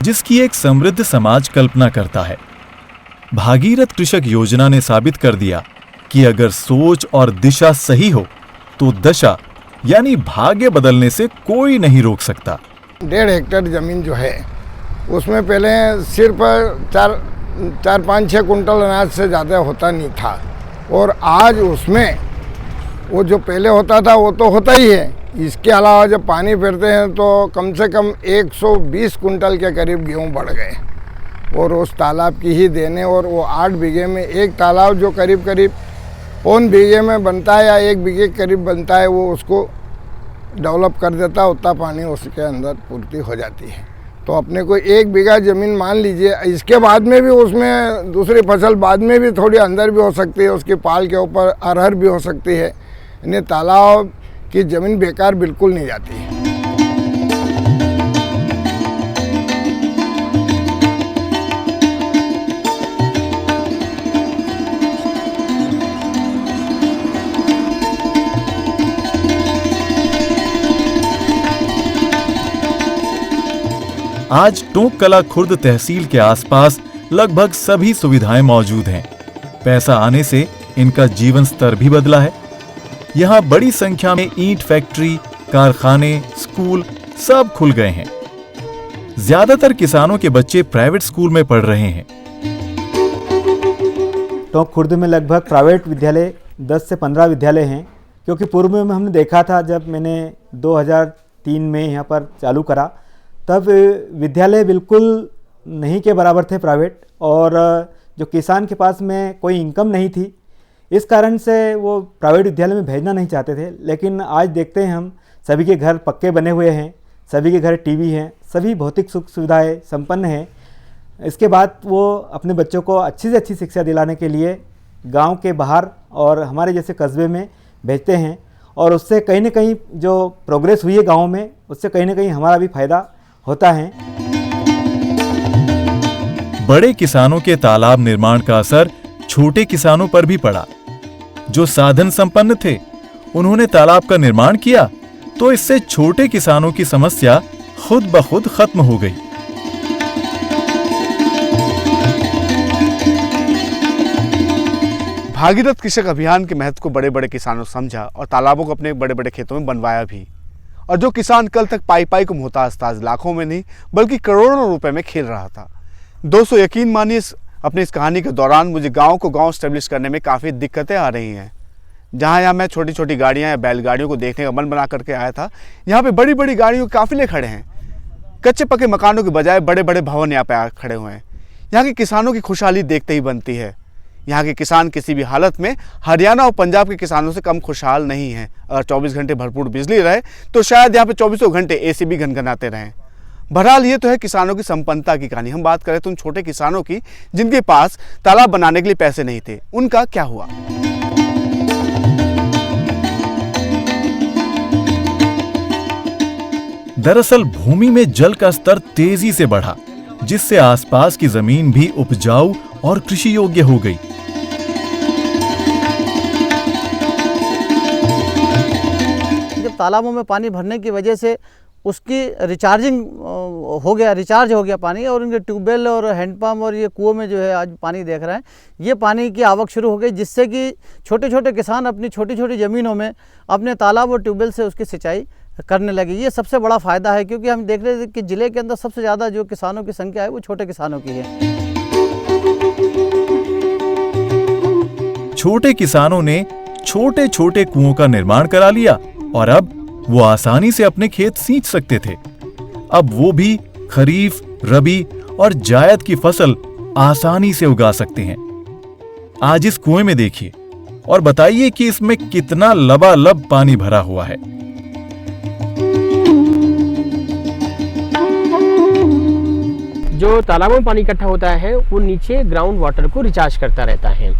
जिसकी एक समृद्ध समाज कल्पना करता है। भागीरथ कृषक योजना ने साबित कर दिया कि अगर सोच और दिशा सही हो तो दशा यानी भाग्य बदलने से कोई नहीं रोक सकता। 1.5 हेक्टेयर जमीन जो है उसमें पहले सिर्फ 4-5-6 कुंटल अनाज से ज़्यादा होता नहीं था, और आज उसमें वो जो पहले होता था वो तो होता ही है। इसके अलावा जब पानी फेरते हैं तो कम से कम 120 कुंटल के करीब गेहूँ बढ़ गए, और उस तालाब की ही देने। और वो 8 बीघे में एक तालाब जो करीब 1 बीघे में बनता है या 1 बीघे के करीब बनता है, वो उसको डेवलप कर देता है, उतना पानी उसके अंदर पूर्ति हो जाती है। तो अपने को 1 बीघा ज़मीन मान लीजिए, इसके बाद में भी उसमें दूसरी फसल बाद में भी थोड़ी अंदर भी हो सकती है, उसकी पाल के ऊपर अरहर भी हो सकती है। यानी तालाब की ज़मीन बेकार बिल्कुल नहीं जाती है। आज टोंक कला खुर्द तहसील के आसपास लगभग सभी सुविधाएं मौजूद हैं। पैसा आने से इनका जीवन स्तर भी बदला है। यहाँ बड़ी संख्या में ईंट फैक्ट्री, कारखाने, स्कूल सब खुल गए हैं। ज्यादातर किसानों के बच्चे प्राइवेट स्कूल में पढ़ रहे हैं। टोंक खुर्द में लगभग प्राइवेट विद्यालय 10 से 15 विद्यालय हैं, क्योंकि पूर्व में हमने देखा था जब मैंने 2003 में यहाँ पर चालू करा, तब विद्यालय बिल्कुल नहीं के बराबर थे प्राइवेट, और जो किसान के पास में कोई इनकम नहीं थी, इस कारण से वो प्राइवेट विद्यालय में भेजना नहीं चाहते थे। लेकिन आज देखते हैं हम सभी के घर पक्के बने हुए हैं, सभी के घर टीवी हैं, सभी भौतिक सुख सुविधाएं संपन्न हैं। इसके बाद वो अपने बच्चों को अच्छी से अच्छी शिक्षा दिलाने के लिए गांव के बाहर और हमारे जैसे कस्बे में भेजते हैं, और उससे कहीं ना कहीं जो प्रोग्रेस हुई है गाँव में, उससे कहीं ना कहीं हमारा भी फायदा होता है। बड़े किसानों के तालाब निर्माण का असर छोटे किसानों पर भी पड़ा। जो साधन संपन्न थे उन्होंने तालाब का निर्माण किया, तो इससे छोटे किसानों की समस्या खुद ब खुद खत्म हो गई। भागीरथ कृषक अभियान के महत्व को बड़े बड़े किसानों ने समझा और तालाबों को अपने बड़े बड़े खेतों में बनवाया भी। और जो किसान कल तक पाई पाई को मोहताज था, लाखों में नहीं बल्कि करोड़ों रुपए में खेल रहा था। दोस्तों, यकीन मानिए अपनी इस कहानी के दौरान मुझे गांव को गांव स्टेब्लिश करने में काफ़ी दिक्कतें आ रही हैं। जहां यहाँ मैं छोटी छोटी गाड़ियां या बैलगाड़ियों को देखने का मन बना करके आया था, यहाँ पे बड़ी बड़ी गाड़ियों के काफिले खड़े हैं। कच्चे पक्के मकानों के बजाय बड़े बड़े भवन यहाँ पे खड़े हुए हैं। यहाँ के किसानों की खुशहाली देखते ही बनती है। यहाँ के किसान किसी भी हालत में हरियाणा और पंजाब के किसानों से कम खुशहाल नहीं हैं। अगर 24 घंटे भरपूर बिजली रहे तो शायद यहाँ पे 24 घंटे एसी भी घनघनाते रहें। बहरहाल ये तो है किसानों की संपन्नता की कहानी। हम बात करें तो उन छोटे किसानों की जिनके पास तालाब बनाने के लिए पैसे नहीं थे, उनका क्या हुआ? दरअसल भूमि में जल का स्तर तेजी से बढ़ा, जिससे आसपास की जमीन भी उपजाऊ और कृषि योग्य हो गई। जब तालाबों में पानी भरने की वजह से उसकी रिचार्ज हो गया पानी, और इनके ट्यूबवेल और हैंडपम्प और ये कुओं में जो है आज पानी देख रहे हैं, ये पानी की आवक शुरू हो गई, जिससे कि छोटे छोटे किसान अपनी छोटी छोटी ज़मीनों में अपने तालाब और ट्यूबवेल से उसकी सिंचाई करने लगे। ये सबसे बड़ा फ़ायदा है, क्योंकि हम देख रहे थे कि ज़िले के अंदर सबसे ज़्यादा जो किसानों की संख्या है वो छोटे किसानों की है। छोटे किसानों ने छोटे छोटे कुओं का निर्माण करा लिया और अब वो आसानी से अपने खेत सींच सकते थे। अब वो भी खरीफ, रबी और जायद की फसल आसानी से उगा सकते हैं। आज इस कुएं में देखिए और बताइए कि इसमें कितना लबालब पानी भरा हुआ है। जो तालाबों में पानी इकट्ठा होता है वो नीचे ग्राउंड वाटर को रिचार्ज करता रहता है।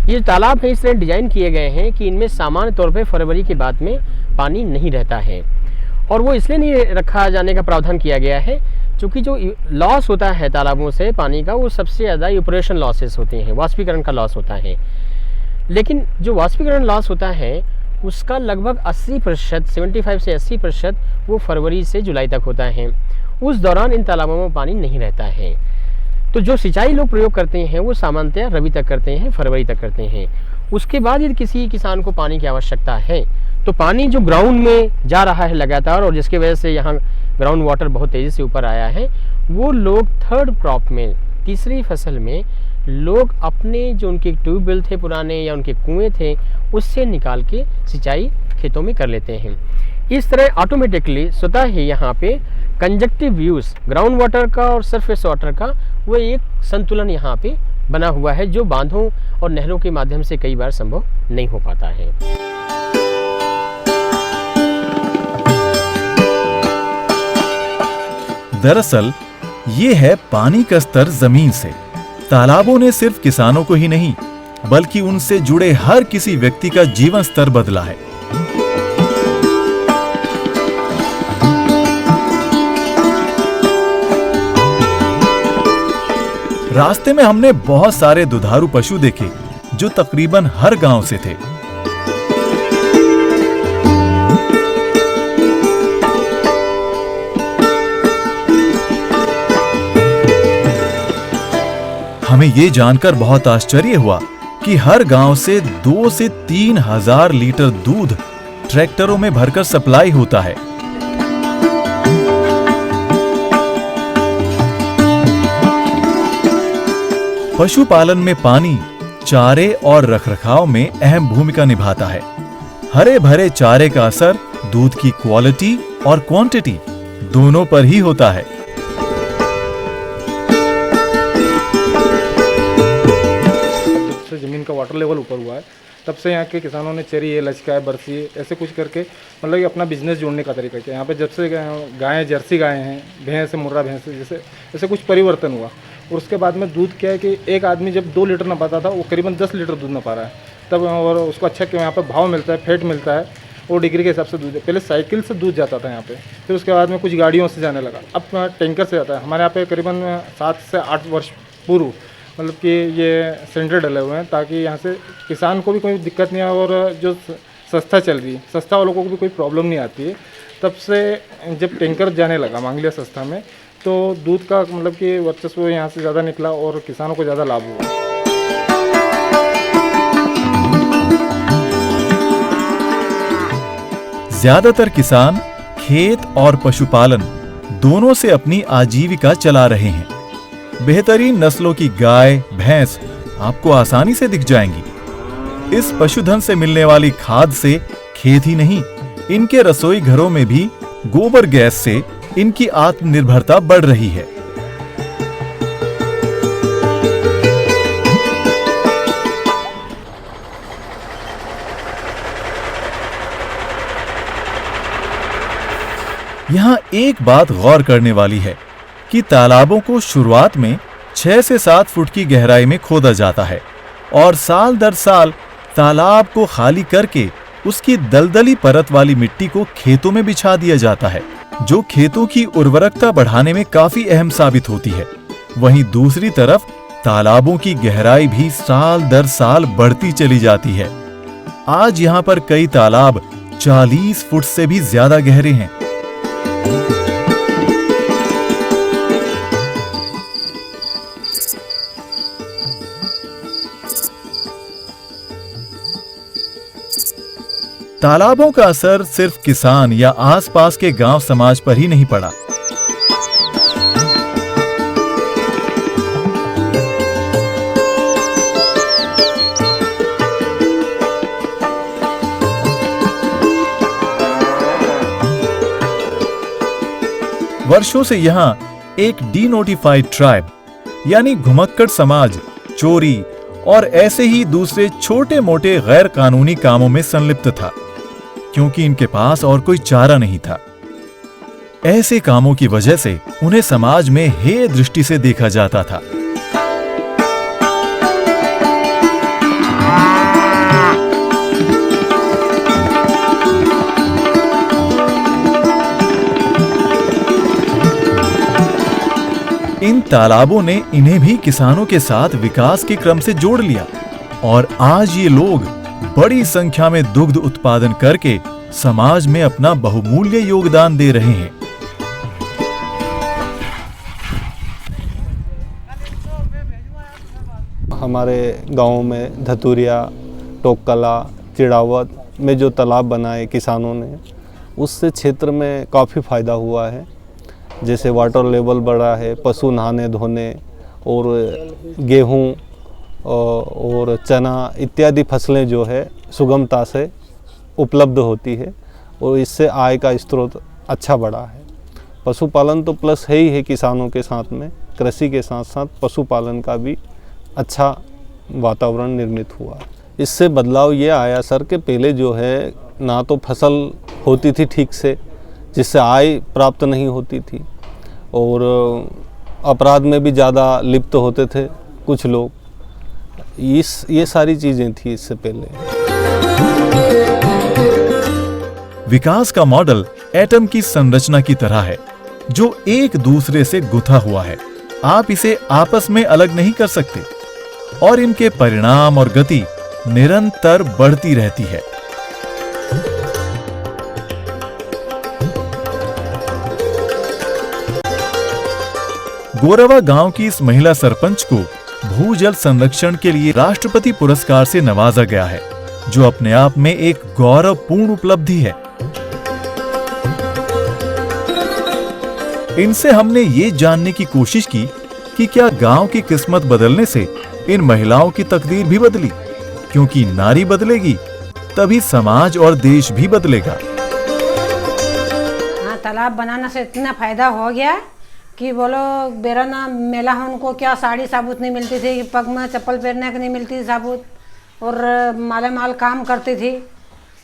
ये तालाब है इस तरह डिजाइन किए गए हैं कि इनमें सामान्य तौर पे फरवरी के बाद में पानी नहीं रहता है, और वो इसलिए नहीं रखा जाने का प्रावधान किया गया है क्योंकि जो लॉस होता है तालाबों से पानी का, वो सबसे ज़्यादा इवपोरेशन लॉसेस होते हैं, वाष्पीकरण का लॉस होता है। लेकिन जो वाष्पीकरण लॉस होता है उसका लगभग 80%, 75 से 80% वो फरवरी से जुलाई तक होता है। उस दौरान इन तालाबों में पानी नहीं रहता है। तो जो सिंचाई लोग प्रयोग करते हैं वो सामान्यतः रबी तक करते हैं, फरवरी तक करते हैं। उसके बाद यदि किसी किसान को पानी की आवश्यकता है तो पानी जो ग्राउंड में जा रहा है लगातार, और जिसकी वजह से यहाँ ग्राउंड वाटर बहुत तेज़ी से ऊपर आया है, वो लोग थर्ड क्रॉप में, तीसरी फसल में लोग अपने जो उनके ट्यूबवेल थे पुराने या उनके कुएं थे उससे निकाल के सिंचाई खेतों में कर लेते हैं। इस तरह ऑटोमेटिकली स्वतः ही यहाँ पे कंजक्टिव यूज़ ग्राउंड वाटर का और सरफेस वाटर का वो एक संतुलन यहाँ पे बना हुआ है, जो बांधों और नहरों के माध्यम से कई बार संभव नहीं हो पाता है। दरअसल ये है पानी का स्तर जमीन से। तालाबों ने सिर्फ किसानों को ही नहीं बल्कि उनसे जुड़े हर किसी व्यक्ति का जीवन स्तर बदला है। रास्ते में हमने बहुत सारे दुधारू पशु देखे जो तकरीबन हर गांव से थे। हमें ये जानकर बहुत आश्चर्य हुआ कि हर गांव से 2 से 3 हजार लीटर दूध ट्रैक्टरों में भरकर सप्लाई होता है। पशुपालन में पानी चारे और रखरखाव में अहम भूमिका निभाता है। हरे भरे चारे का असर दूध की क्वालिटी और क्वांटिटी दोनों पर ही होता है। जब से जमीन का वाटर लेवल ऊपर हुआ है तब से यहाँ के किसानों ने चरी है, लचका है, बरसी है, ऐसे कुछ करके मतलब कि अपना बिजनेस जोड़ने का तरीका किया। यहाँ पे जब से गायें जर्सी गायें हैं, भैंस है, मुर्रा भैंस है, जैसे ऐसे कुछ परिवर्तन हुआ। और उसके बाद में दूध क्या है कि एक आदमी जब 2 लीटर ना पाता था वो करीबन 10 लीटर दूध ना पा रहा है। तब और उसको अच्छा कि यहाँ पे भाव मिलता है, फेट मिलता है, वो डिग्री के हिसाब से दूध। पहले साइकिल से दूध जाता था यहाँ पे, फिर उसके बाद में कुछ गाड़ियों से जाने लगा, अब टैंकर से जाता है। हमारे यहाँ पे करीबन 7 से 8 वर्ष पूर्व मतलब कि ये सेंटर डले हुए हैं ताकि यहाँ से किसान को भी कोई दिक्कत नहीं है और जो सस्ता चल रही है, सस्ता वालों को भी कोई प्रॉब्लम नहीं आती है। तब से जब टैंकर जाने लगा मान लिया सस्ता में, तो दूध का मतलब कि वर्चस्व यहाँ से ज़्यादा निकला और किसानों को ज़्यादा लाभ हुआ। ज्यादातर किसान खेत और पशुपालन दोनों से अपनी आजीविका चला रहे हैं। बेहतरीन नस्लों की गाय, भैंस आपको आसानी से दिख जाएंगी। इस पशुधन से मिलने वाली खाद से खेत ही नहीं, इनके रसोई घरों में भी गोबर गैस से इनकी आत्मनिर्भरता बढ़ रही है। यहां एक बात गौर करने वाली है कि तालाबों को शुरुआत में 6 से 7 फुट की गहराई में खोदा जाता है और साल दर साल तालाब को खाली करके उसकी दलदली परत वाली मिट्टी को खेतों में बिछा दिया जाता है, जो खेतों की उर्वरकता बढ़ाने में काफी अहम साबित होती है। वहीं दूसरी तरफ तालाबों की गहराई भी साल दर साल बढ़ती चली जाती है। आज यहाँ पर कई तालाब 40 फुट से भी ज्यादा गहरे हैं। तालाबों का असर सिर्फ किसान या आसपास के गांव समाज पर ही नहीं पड़ा। वर्षों से यहां एक डीनोटिफाइड ट्राइब यानी घुमक्कड़ समाज चोरी और ऐसे ही दूसरे छोटे मोटे गैर कानूनी कामों में संलिप्त था, क्योंकि इनके पास और कोई चारा नहीं था। ऐसे कामों की वजह से उन्हें समाज में हेय दृष्टि से देखा जाता था। इन तालाबों ने इन्हें भी किसानों के साथ विकास के क्रम से जोड़ लिया और आज ये लोग बड़ी संख्या में दुग्ध उत्पादन करके समाज में अपना बहुमूल्य योगदान दे रहे हैं। हमारे गांव में धतूरिया, टोकला, चिड़ावत में जो तालाब बनाए किसानों ने, उससे क्षेत्र में काफ़ी फ़ायदा हुआ है। जैसे वाटर लेवल बढ़ा है, पशु नहाने धोने और गेहूं और चना इत्यादि फसलें जो है सुगमता से उपलब्ध होती है और इससे आय का स्रोत अच्छा बढ़ा है। पशुपालन तो प्लस है ही है किसानों के साथ में, कृषि के साथ साथ पशुपालन का भी अच्छा वातावरण निर्मित हुआ। इससे बदलाव ये आया सर कि पहले जो है ना तो फसल होती थी ठीक से, जिससे आय प्राप्त नहीं होती थी और अपराध में भी ज़्यादा लिप्त होते थे कुछ लोग। ये सारी चीज़ें थी इससे पहले। विकास का मॉडल एटम की संरचना की तरह है, जो एक दूसरे से गुथा हुआ है। आप इसे आपस में अलग नहीं कर सकते और इनके परिणाम और गति निरंतर बढ़ती रहती है। गोरवा गांव की इस महिला सरपंच को भूजल संरक्षण के लिए राष्ट्रपति पुरस्कार से नवाजा गया है, जो अपने आप में एक गौरवपूर्ण उपलब्धि है। इनसे हमने ये जानने की कोशिश की कि क्या गांव की किस्मत बदलने से इन महिलाओं की तकदीर भी बदली, क्योंकि नारी बदलेगी तभी समाज और देश भी बदलेगा। हाँ, तालाब बनाने से इतना फायदा हो गया कि बोलो बेराना मेला उनको क्या साड़ी साबुत नहीं मिलती थी, पग में चप्पल पहनने की नहीं मिलती साबुत, और माला माल काम करती थी।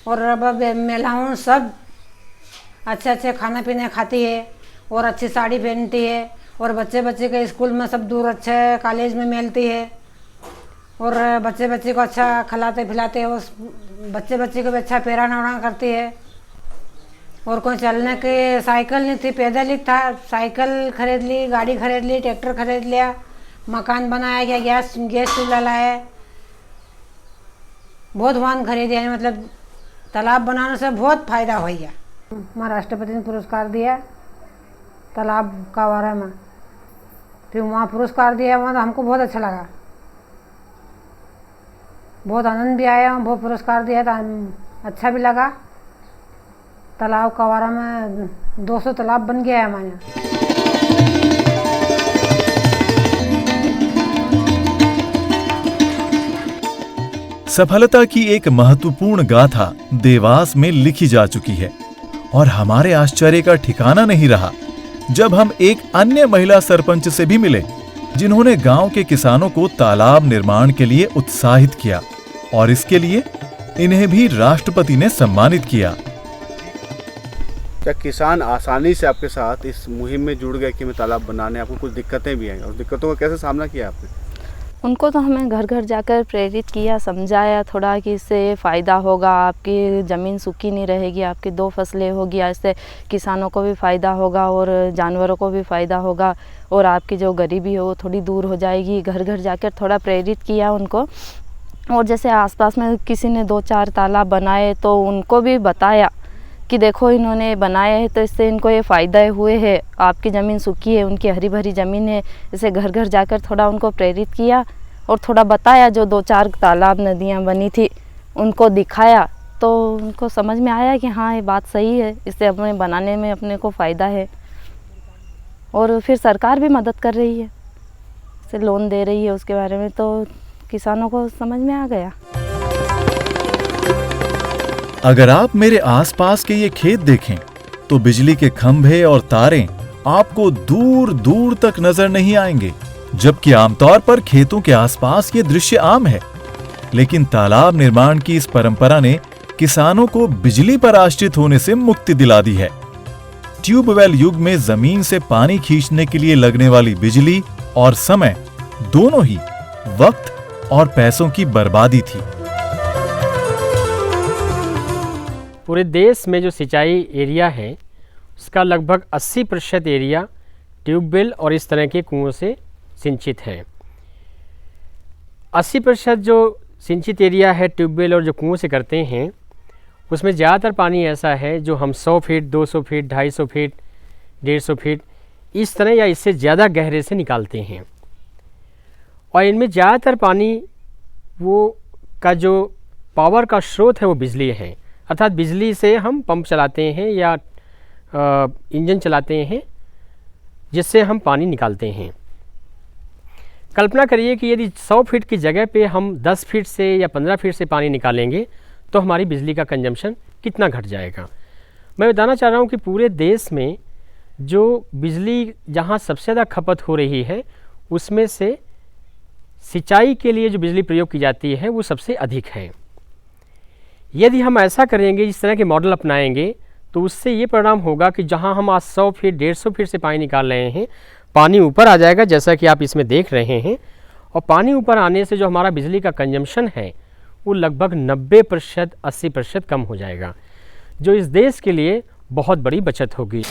और अब मेला सब अच्छे अच्छे खाना पीने खाती है और अच्छी साड़ी पहनती है और बच्चे के स्कूल में सब दूर अच्छे कॉलेज में मिलती है और बच्चे बच्चे को अच्छा खिलाते पिलाते, उस बच्चे बच्चे को भी अच्छा पैराना वराना करती है। और कोई चलने के साइकिल नहीं थी, पैदल ही था, साइकिल खरीद ली, गाड़ी खरीद ली, ट्रैक्टर खरीद लिया, मकान बनाया गया, गैस चूल्हा लाया, बहुत वाहन खरीदे हैं। मतलब तालाब बनाने से बहुत फ़ायदा हो गया। हमारा राष्ट्रपति ने पुरस्कार दिया तालाब का बारे में, फिर वहाँ पुरस्कार दिया, वहाँ तो हमको बहुत अच्छा लगा, बहुत आनंद भी आया, बहुत पुरस्कार दिया था, अच्छा भी लगा। तालाब का बारे में 200 तालाब बन गया है हमारे यहाँ। सफलता की एक महत्वपूर्ण गाथा देवास में लिखी जा चुकी है और हमारे आश्चर्य का ठिकाना नहीं रहा जब हम एक अन्य महिला सरपंच से भी मिले, जिन्होंने गांव के किसानों को तालाब निर्माण के लिए उत्साहित किया और इसके लिए इन्हें भी राष्ट्रपति ने सम्मानित किया। क्या किसान आसानी से आपके साथ इस मुहिम में जुड़ गए कि मैं तालाब बनाने? आपको कुछ दिक्कतें भी आई और दिक्कतों का कैसे सामना किया आपने? उनको तो हमें घर घर जाकर प्रेरित किया, समझाया थोड़ा कि इससे फ़ायदा होगा, आपकी ज़मीन सूखी नहीं रहेगी, आपकी 2 फसलें होगी, इससे किसानों को भी फ़ायदा होगा और जानवरों को भी फ़ायदा होगा और आपकी जो गरीबी है वो थोड़ी दूर हो जाएगी। घर घर जाकर थोड़ा प्रेरित किया उनको। और जैसे आसपास में किसी ने 2-4 तालाब बनाए तो उनको भी बताया कि देखो इन्होंने बनाए हैं तो इससे इनको ये फ़ायदा हुए हैं, आपकी ज़मीन सूखी है, उनकी हरी भरी ज़मीन है। इसे घर घर जाकर थोड़ा उनको प्रेरित किया और थोड़ा बताया, जो 2-4 तालाब नदियाँ बनी थी उनको दिखाया तो उनको समझ में आया कि हाँ ये बात सही है, इससे अपने बनाने में अपने को फ़ायदा है। और फिर सरकार भी मदद कर रही है, इसे लोन दे रही है उसके बारे में, तो किसानों को समझ में आ गया। अगर आप मेरे आसपास के ये खेत देखें तो बिजली के खंभे और तारें आपको दूर दूर तक नजर नहीं आएंगे, जबकि आमतौर पर खेतों के आसपास ये दृश्य आम है। लेकिन तालाब निर्माण की इस परंपरा ने किसानों को बिजली पर आश्रित होने से मुक्ति दिला दी है। ट्यूबवेल युग में जमीन से पानी खींचने के लिए लगने वाली बिजली और समय दोनों ही वक्त और पैसों की बर्बादी थी। पूरे देश में जो सिंचाई एरिया है उसका लगभग 80% एरिया ट्यूबवेल और इस तरह के कुओं से सिंचित है। 80% जो सिंचित एरिया है ट्यूबवेल और जो कुओं से करते हैं उसमें ज़्यादातर पानी ऐसा है जो हम 100 फीट, 200 फीट, 250 फीट, 150 फीट इस तरह या इससे ज़्यादा गहरे से निकालते हैं। और इनमें ज़्यादातर पानी वो का जो पावर का स्रोत है वो बिजली है, अर्थात बिजली से हम पंप चलाते हैं या इंजन चलाते हैं जिससे हम पानी निकालते हैं। कल्पना करिए कि यदि 100 फीट की जगह पे हम 10 फीट से या 15 फीट से पानी निकालेंगे तो हमारी बिजली का कंजम्पशन कितना घट जाएगा। मैं बताना चाह रहा हूँ कि पूरे देश में जो बिजली जहाँ सबसे ज़्यादा खपत हो रही है उसमें से सिंचाई के लिए जो बिजली प्रयोग की जाती है वो सबसे अधिक है। यदि हम ऐसा करेंगे, इस तरह के मॉडल अपनाएंगे, तो उससे ये परिणाम होगा कि जहां हम आज 100 फीट 150 फीट से पानी निकाल रहे हैं, पानी ऊपर आ जाएगा जैसा कि आप इसमें देख रहे हैं। और पानी ऊपर आने से जो हमारा बिजली का कंजम्पशन है वो लगभग 90% 80% कम हो जाएगा, जो इस देश के लिए बहुत बड़ी बचत होगी।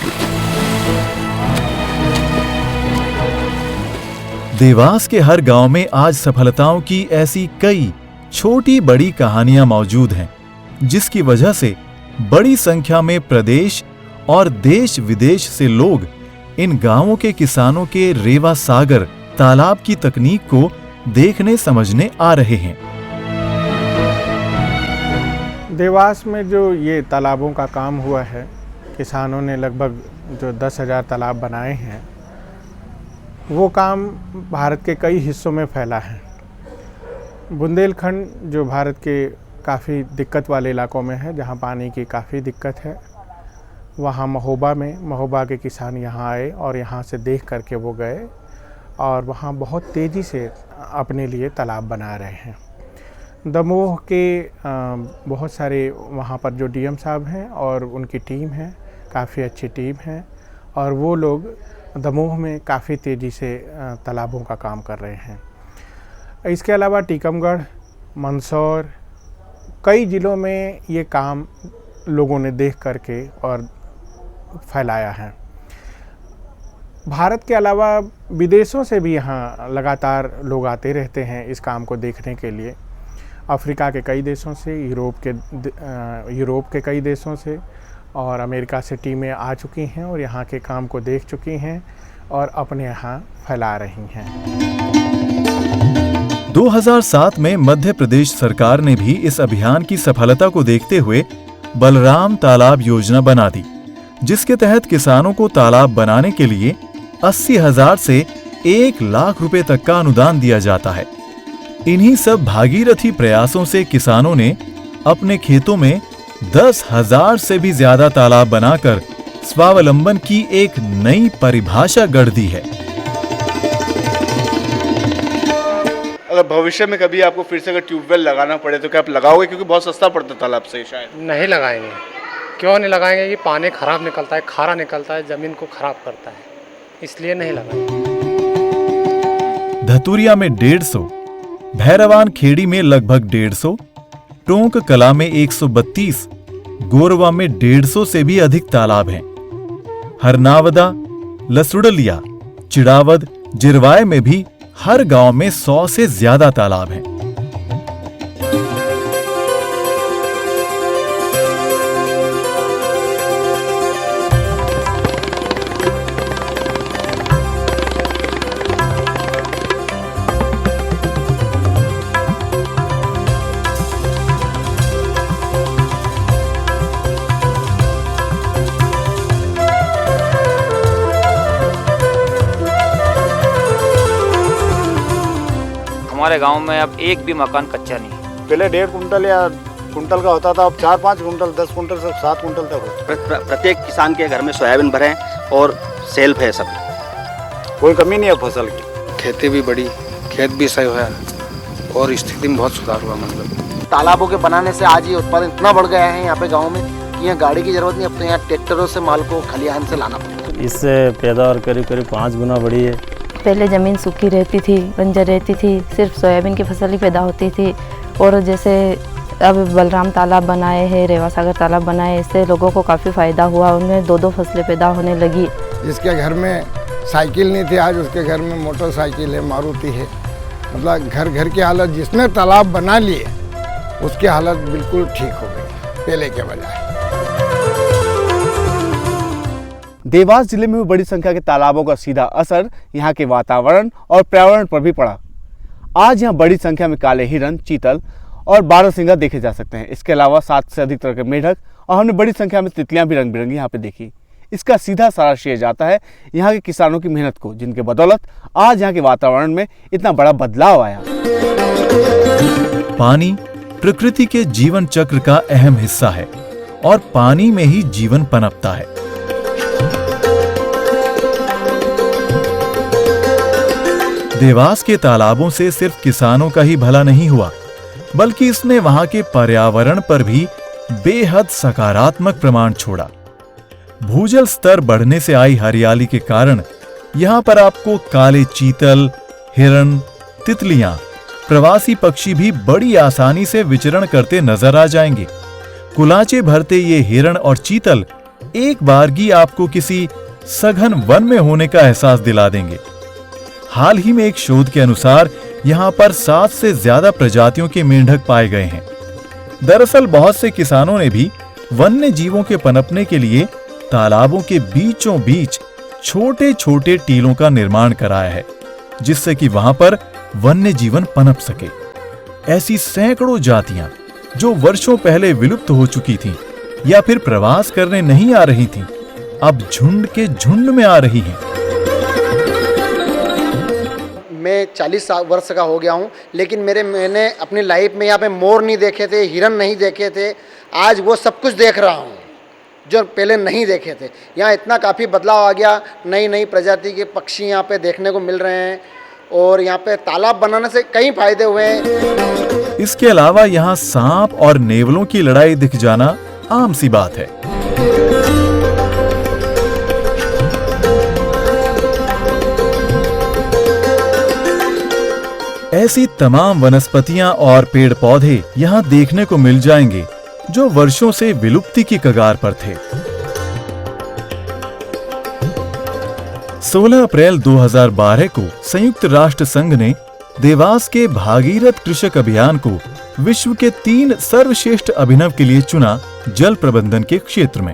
देवास के हर गांव में आज सफलताओं की ऐसी कई छोटी बड़ी कहानियां मौजूद हैं, जिसकी वजह से बड़ी संख्या में प्रदेश और देश विदेश से लोग इन गांवों के किसानों के रेवा सागर तालाब की तकनीक को देखने समझने आ रहे हैं। देवास में जो ये तालाबों का काम हुआ है, किसानों ने लगभग जो 10,000 तालाब बनाए हैं, वो काम भारत के कई हिस्सों में फैला है। बुंदेलखंड जो भारत के काफ़ी दिक्कत वाले इलाकों में है, जहाँ पानी की काफ़ी दिक्कत है, वहाँ महोबा के किसान यहाँ आए और यहाँ से देख करके वो गए और वहाँ बहुत तेज़ी से अपने लिए तालाब बना रहे हैं। दमोह के बहुत सारे वहाँ पर जो डीएम साहब हैं और उनकी टीम है, काफ़ी अच्छी टीम है, और वो लोग दमोह में काफ़ी तेज़ी से तालाबों का काम कर रहे हैं। इसके अलावा टीकमगढ़, मंदसौर, कई ज़िलों में ये काम लोगों ने देख करके और फैलाया है। भारत के अलावा विदेशों से भी यहाँ लगातार लोग आते रहते हैं इस काम को देखने के लिए। अफ्रीका के कई देशों से, यूरोप के कई देशों से और अमेरिका से टीमें आ चुकी हैं और यहाँ के काम को देख चुकी हैं और अपने यहाँ फैला रही हैं। 2007 में मध्य प्रदेश सरकार ने भी इस अभियान की सफलता को देखते हुए बलराम तालाब योजना बना दी, जिसके तहत किसानों को तालाब बनाने के लिए 80,000 से 1 लाख रुपए तक का अनुदान दिया जाता है। इन्हीं सब भागीरथी प्रयासों से किसानों ने अपने खेतों में 10,000 से भी ज्यादा तालाब बनाकर स्वावलंबन की एक नई परिभाषा गढ़ दी है। अगर भविष्य में कभी आपको फिर से अगर ट्यूबवेल लगाना पड़े तो क्या आप लगाओगे, क्योंकि बहुत सस्ता पड़ता है तालाब से शायद? नहीं लगाएंगे। क्यों नहीं लगाएंगे? ये पानी खराब निकलता है, खारा निकलता है, ज़मीन को खराब करता है, इसलिए नहीं लगाएंगे। धतूरिया में 150, भैरवान खेड़ी में लगभग 150, टोंक कला में 132, गोरवा में 150 से भी अधिक तालाब हैं। हरनावदा, लसुड़लिया, चिड़ावद, जिरवाय में भी हर गांव में 100 से ज्यादा तालाब हैं। हमारे गांव में अब एक भी मकान कच्चा नहीं। पहले 1.5 कुंटल या कुंटल का होता था, अब 4-5 कुंटल, 10 कुंटल से 7 कुंटल तक होता है। प्रत्येक किसान के घर में सोयाबीन भरे और सेल्फ है, सब कोई कमी नहीं है फसल की। खेती भी बढ़ी, खेत भी सही हुआ और स्थिति में बहुत सुधार हुआ। मतलब तालाबों के बनाने से आज ये उत्पादन इतना बढ़ गया है यहाँ पे गाँव में कि यहाँ गाड़ी की जरूरत नहीं, अब तो यहाँ ट्रैक्टरों से माल को खलिहान से लाना पड़ता है। इससे पैदावार करीब 5 गुना बढ़ी है। पहले ज़मीन सूखी रहती थी, बंजर रहती थी, सिर्फ सोयाबीन की फसल ही पैदा होती थी। और जैसे अब बलराम तालाब बनाए हैं, रेवा सागर तालाब बनाए, इससे लोगों को काफ़ी फ़ायदा हुआ, उनमें 2-2 फसलें पैदा होने लगी। जिसके घर में साइकिल नहीं थी, आज उसके घर में मोटरसाइकिल है, मारुति है। मतलब घर घर की हालत, जिसने तालाब बना लिए उसकी हालत बिल्कुल ठीक हो गई पहले के बजाय। देवास जिले में भी बड़ी संख्या के तालाबों का सीधा असर यहाँ के वातावरण और पर्यावरण पर भी पड़ा। आज यहाँ बड़ी संख्या में काले हिरन, चीतल और बारहसिंगा देखे जा सकते हैं। इसके अलावा 7 से अधिक तरह के मेढक और हमने बड़ी संख्या में तितलियां भी रंग बिरंगी यहाँ पे देखी। इसका सीधा सारा श्रेय जाता है यहाँ के किसानों की मेहनत को, जिनके बदौलत आज यहाँ के वातावरण में इतना बड़ा बदलाव आया। पानी प्रकृति के जीवन चक्र का अहम हिस्सा है और पानी में ही जीवन पनपता है। देवास के तालाबों से सिर्फ किसानों का ही भला नहीं हुआ, बल्कि इसने वहां के पर्यावरण पर भी बेहद सकारात्मक प्रमाण छोड़ा। भूजल स्तर बढ़ने से आई हरियाली के कारण यहां पर आपको काले चीतल, हिरन, तितलियां, प्रवासी पक्षी भी बड़ी आसानी से विचरण करते नजर आ जाएंगे। कुलाचे भरते ये हिरन और चीतल एक बारगी आपको किसी सघन वन में होने का एहसास दिला देंगे। हाल ही में एक शोध के अनुसार यहाँ पर 7 से ज्यादा प्रजातियों के मेंढक पाए गए हैं। दरअसल बहुत से किसानों ने भी वन्य जीवों के पनपने के लिए तालाबों के बीचों बीच छोटे छोटे टीलों का निर्माण कराया है, जिससे कि वहां पर वन्य जीवन पनप सके। ऐसी सैकड़ों जातियां जो वर्षों पहले विलुप्त हो चुकी थीं या फिर प्रवास करने नहीं आ रही थीं, अब झुंड के झुंड में आ रही हैं। मैं 40 वर्ष का हो गया हूँ, लेकिन मैंने अपनी लाइफ में यहाँ पे मोर नहीं देखे थे, हिरन नहीं देखे थे। आज वो सब कुछ देख रहा हूँ जो पहले नहीं देखे थे। यहाँ इतना काफ़ी बदलाव आ गया, नई नई प्रजाति के पक्षी यहाँ पे देखने को मिल रहे हैं और यहाँ पे तालाब बनाने से कई फायदे हुए हैं। इसके अलावा यहाँ सांप और नेवलों की लड़ाई दिख जाना आम सी बात है। ऐसी तमाम वनस्पतियां और पेड़ पौधे यहाँ देखने को मिल जाएंगे जो वर्षों से विलुप्ति की कगार पर थे। 16 अप्रैल 2012 को संयुक्त राष्ट्र संघ ने देवास के भागीरथ कृषक अभियान को विश्व के 3 सर्वश्रेष्ठ अभिनव के लिए चुना जल प्रबंधन के क्षेत्र में।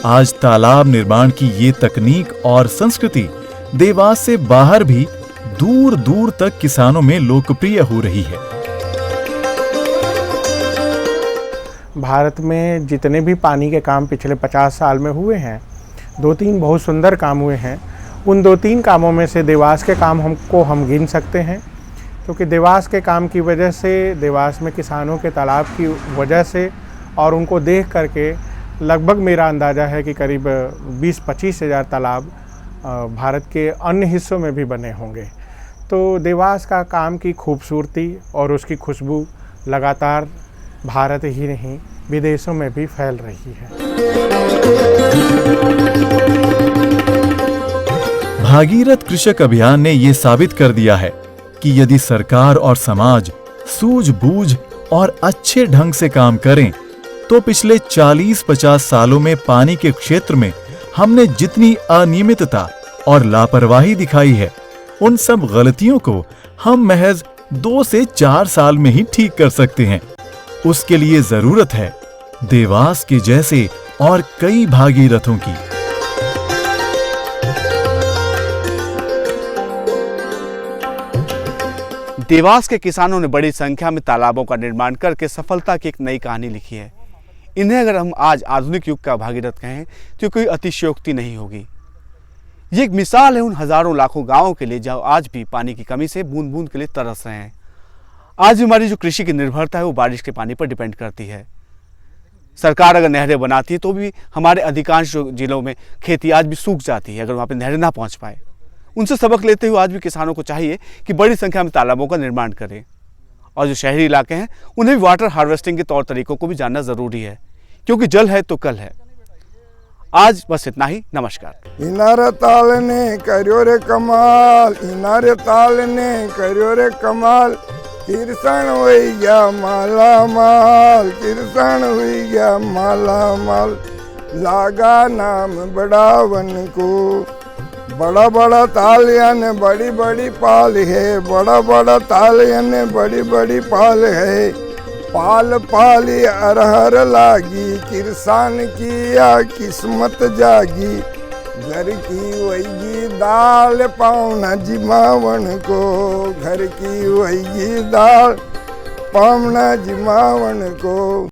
आज तालाब निर्माण की ये तकनीक और संस्कृति देवास से बाहर भी दूर दूर तक किसानों में लोकप्रिय हो रही है। भारत में जितने भी पानी के काम पिछले 50 साल में हुए हैं, 2-3 बहुत सुंदर काम हुए हैं। उन 2-3 कामों में से देवास के काम हम गिन सकते हैं, क्योंकि देवास के काम की वजह से, देवास में किसानों के तालाब की वजह से और उनको देख करके लगभग मेरा अंदाज़ा है कि करीब 20-25 हज़ार तालाब भारत के अन्य हिस्सों में भी बने होंगे। तो देवास का काम की खूबसूरती और उसकी खुशबू लगातार भारत ही नहीं विदेशों में भी फैल रही है। भागीरथ कृषक अभियान ने ये साबित कर दिया है कि यदि सरकार और समाज सूझबूझ और अच्छे ढंग से काम करें तो पिछले 40-50 सालों में पानी के क्षेत्र में हमने जितनी अनियमितता और लापरवाही दिखाई है, उन सब गलतियों को हम महज 2 से 4 साल में ही ठीक कर सकते हैं। उसके लिए जरूरत है देवास के जैसे और कई भागीरथों की। देवास के किसानों ने बड़ी संख्या में तालाबों का निर्माण करके सफलता की एक नई कहानी लिखी है। इन्हें अगर हम आज आधुनिक युग का भागीरथ कहें तो कोई अतिशयोक्ति नहीं होगी। ये एक मिसाल है उन हजारों लाखों गांवों के लिए जो आज भी पानी की कमी से बूंद बूंद के लिए तरस रहे हैं। आज हमारी जो कृषि की निर्भरता है वो बारिश के पानी पर डिपेंड करती है। सरकार अगर नहरें बनाती है तो भी हमारे अधिकांश जिलों में खेती आज भी सूख जाती है अगर वहाँ पर नहरें ना पहुँच पाए। उनसे सबक लेते हुए आज भी किसानों को चाहिए कि बड़ी संख्या में तालाबों का निर्माण करें, और जो शहरी इलाके हैं उन्हें भी वाटर हार्वेस्टिंग के तौर तरीकों को भी जानना ज़रूरी है, क्योंकि जल है तो कल है। आज बस इतना ही। नमस्कार। इनारे ताल ने करियो रे कमाल, इनारे ताल ने करियो रे कमाल, किरसन हुई गया माला माल, किरसन हुई गया माला माल। लागा नाम बढ़ावन को, बड़ा बड़ा तालियां ने बड़ी बड़ी पाल है, बड़ा बड़ा तालियां ने बड़ी बड़ी पाल है। पाल पाली अरहर लागी, किरसान की या किस्मत जागी। घर की वही दाल पावना जिमावन को, घर की वही दाल पावना जिमावन को।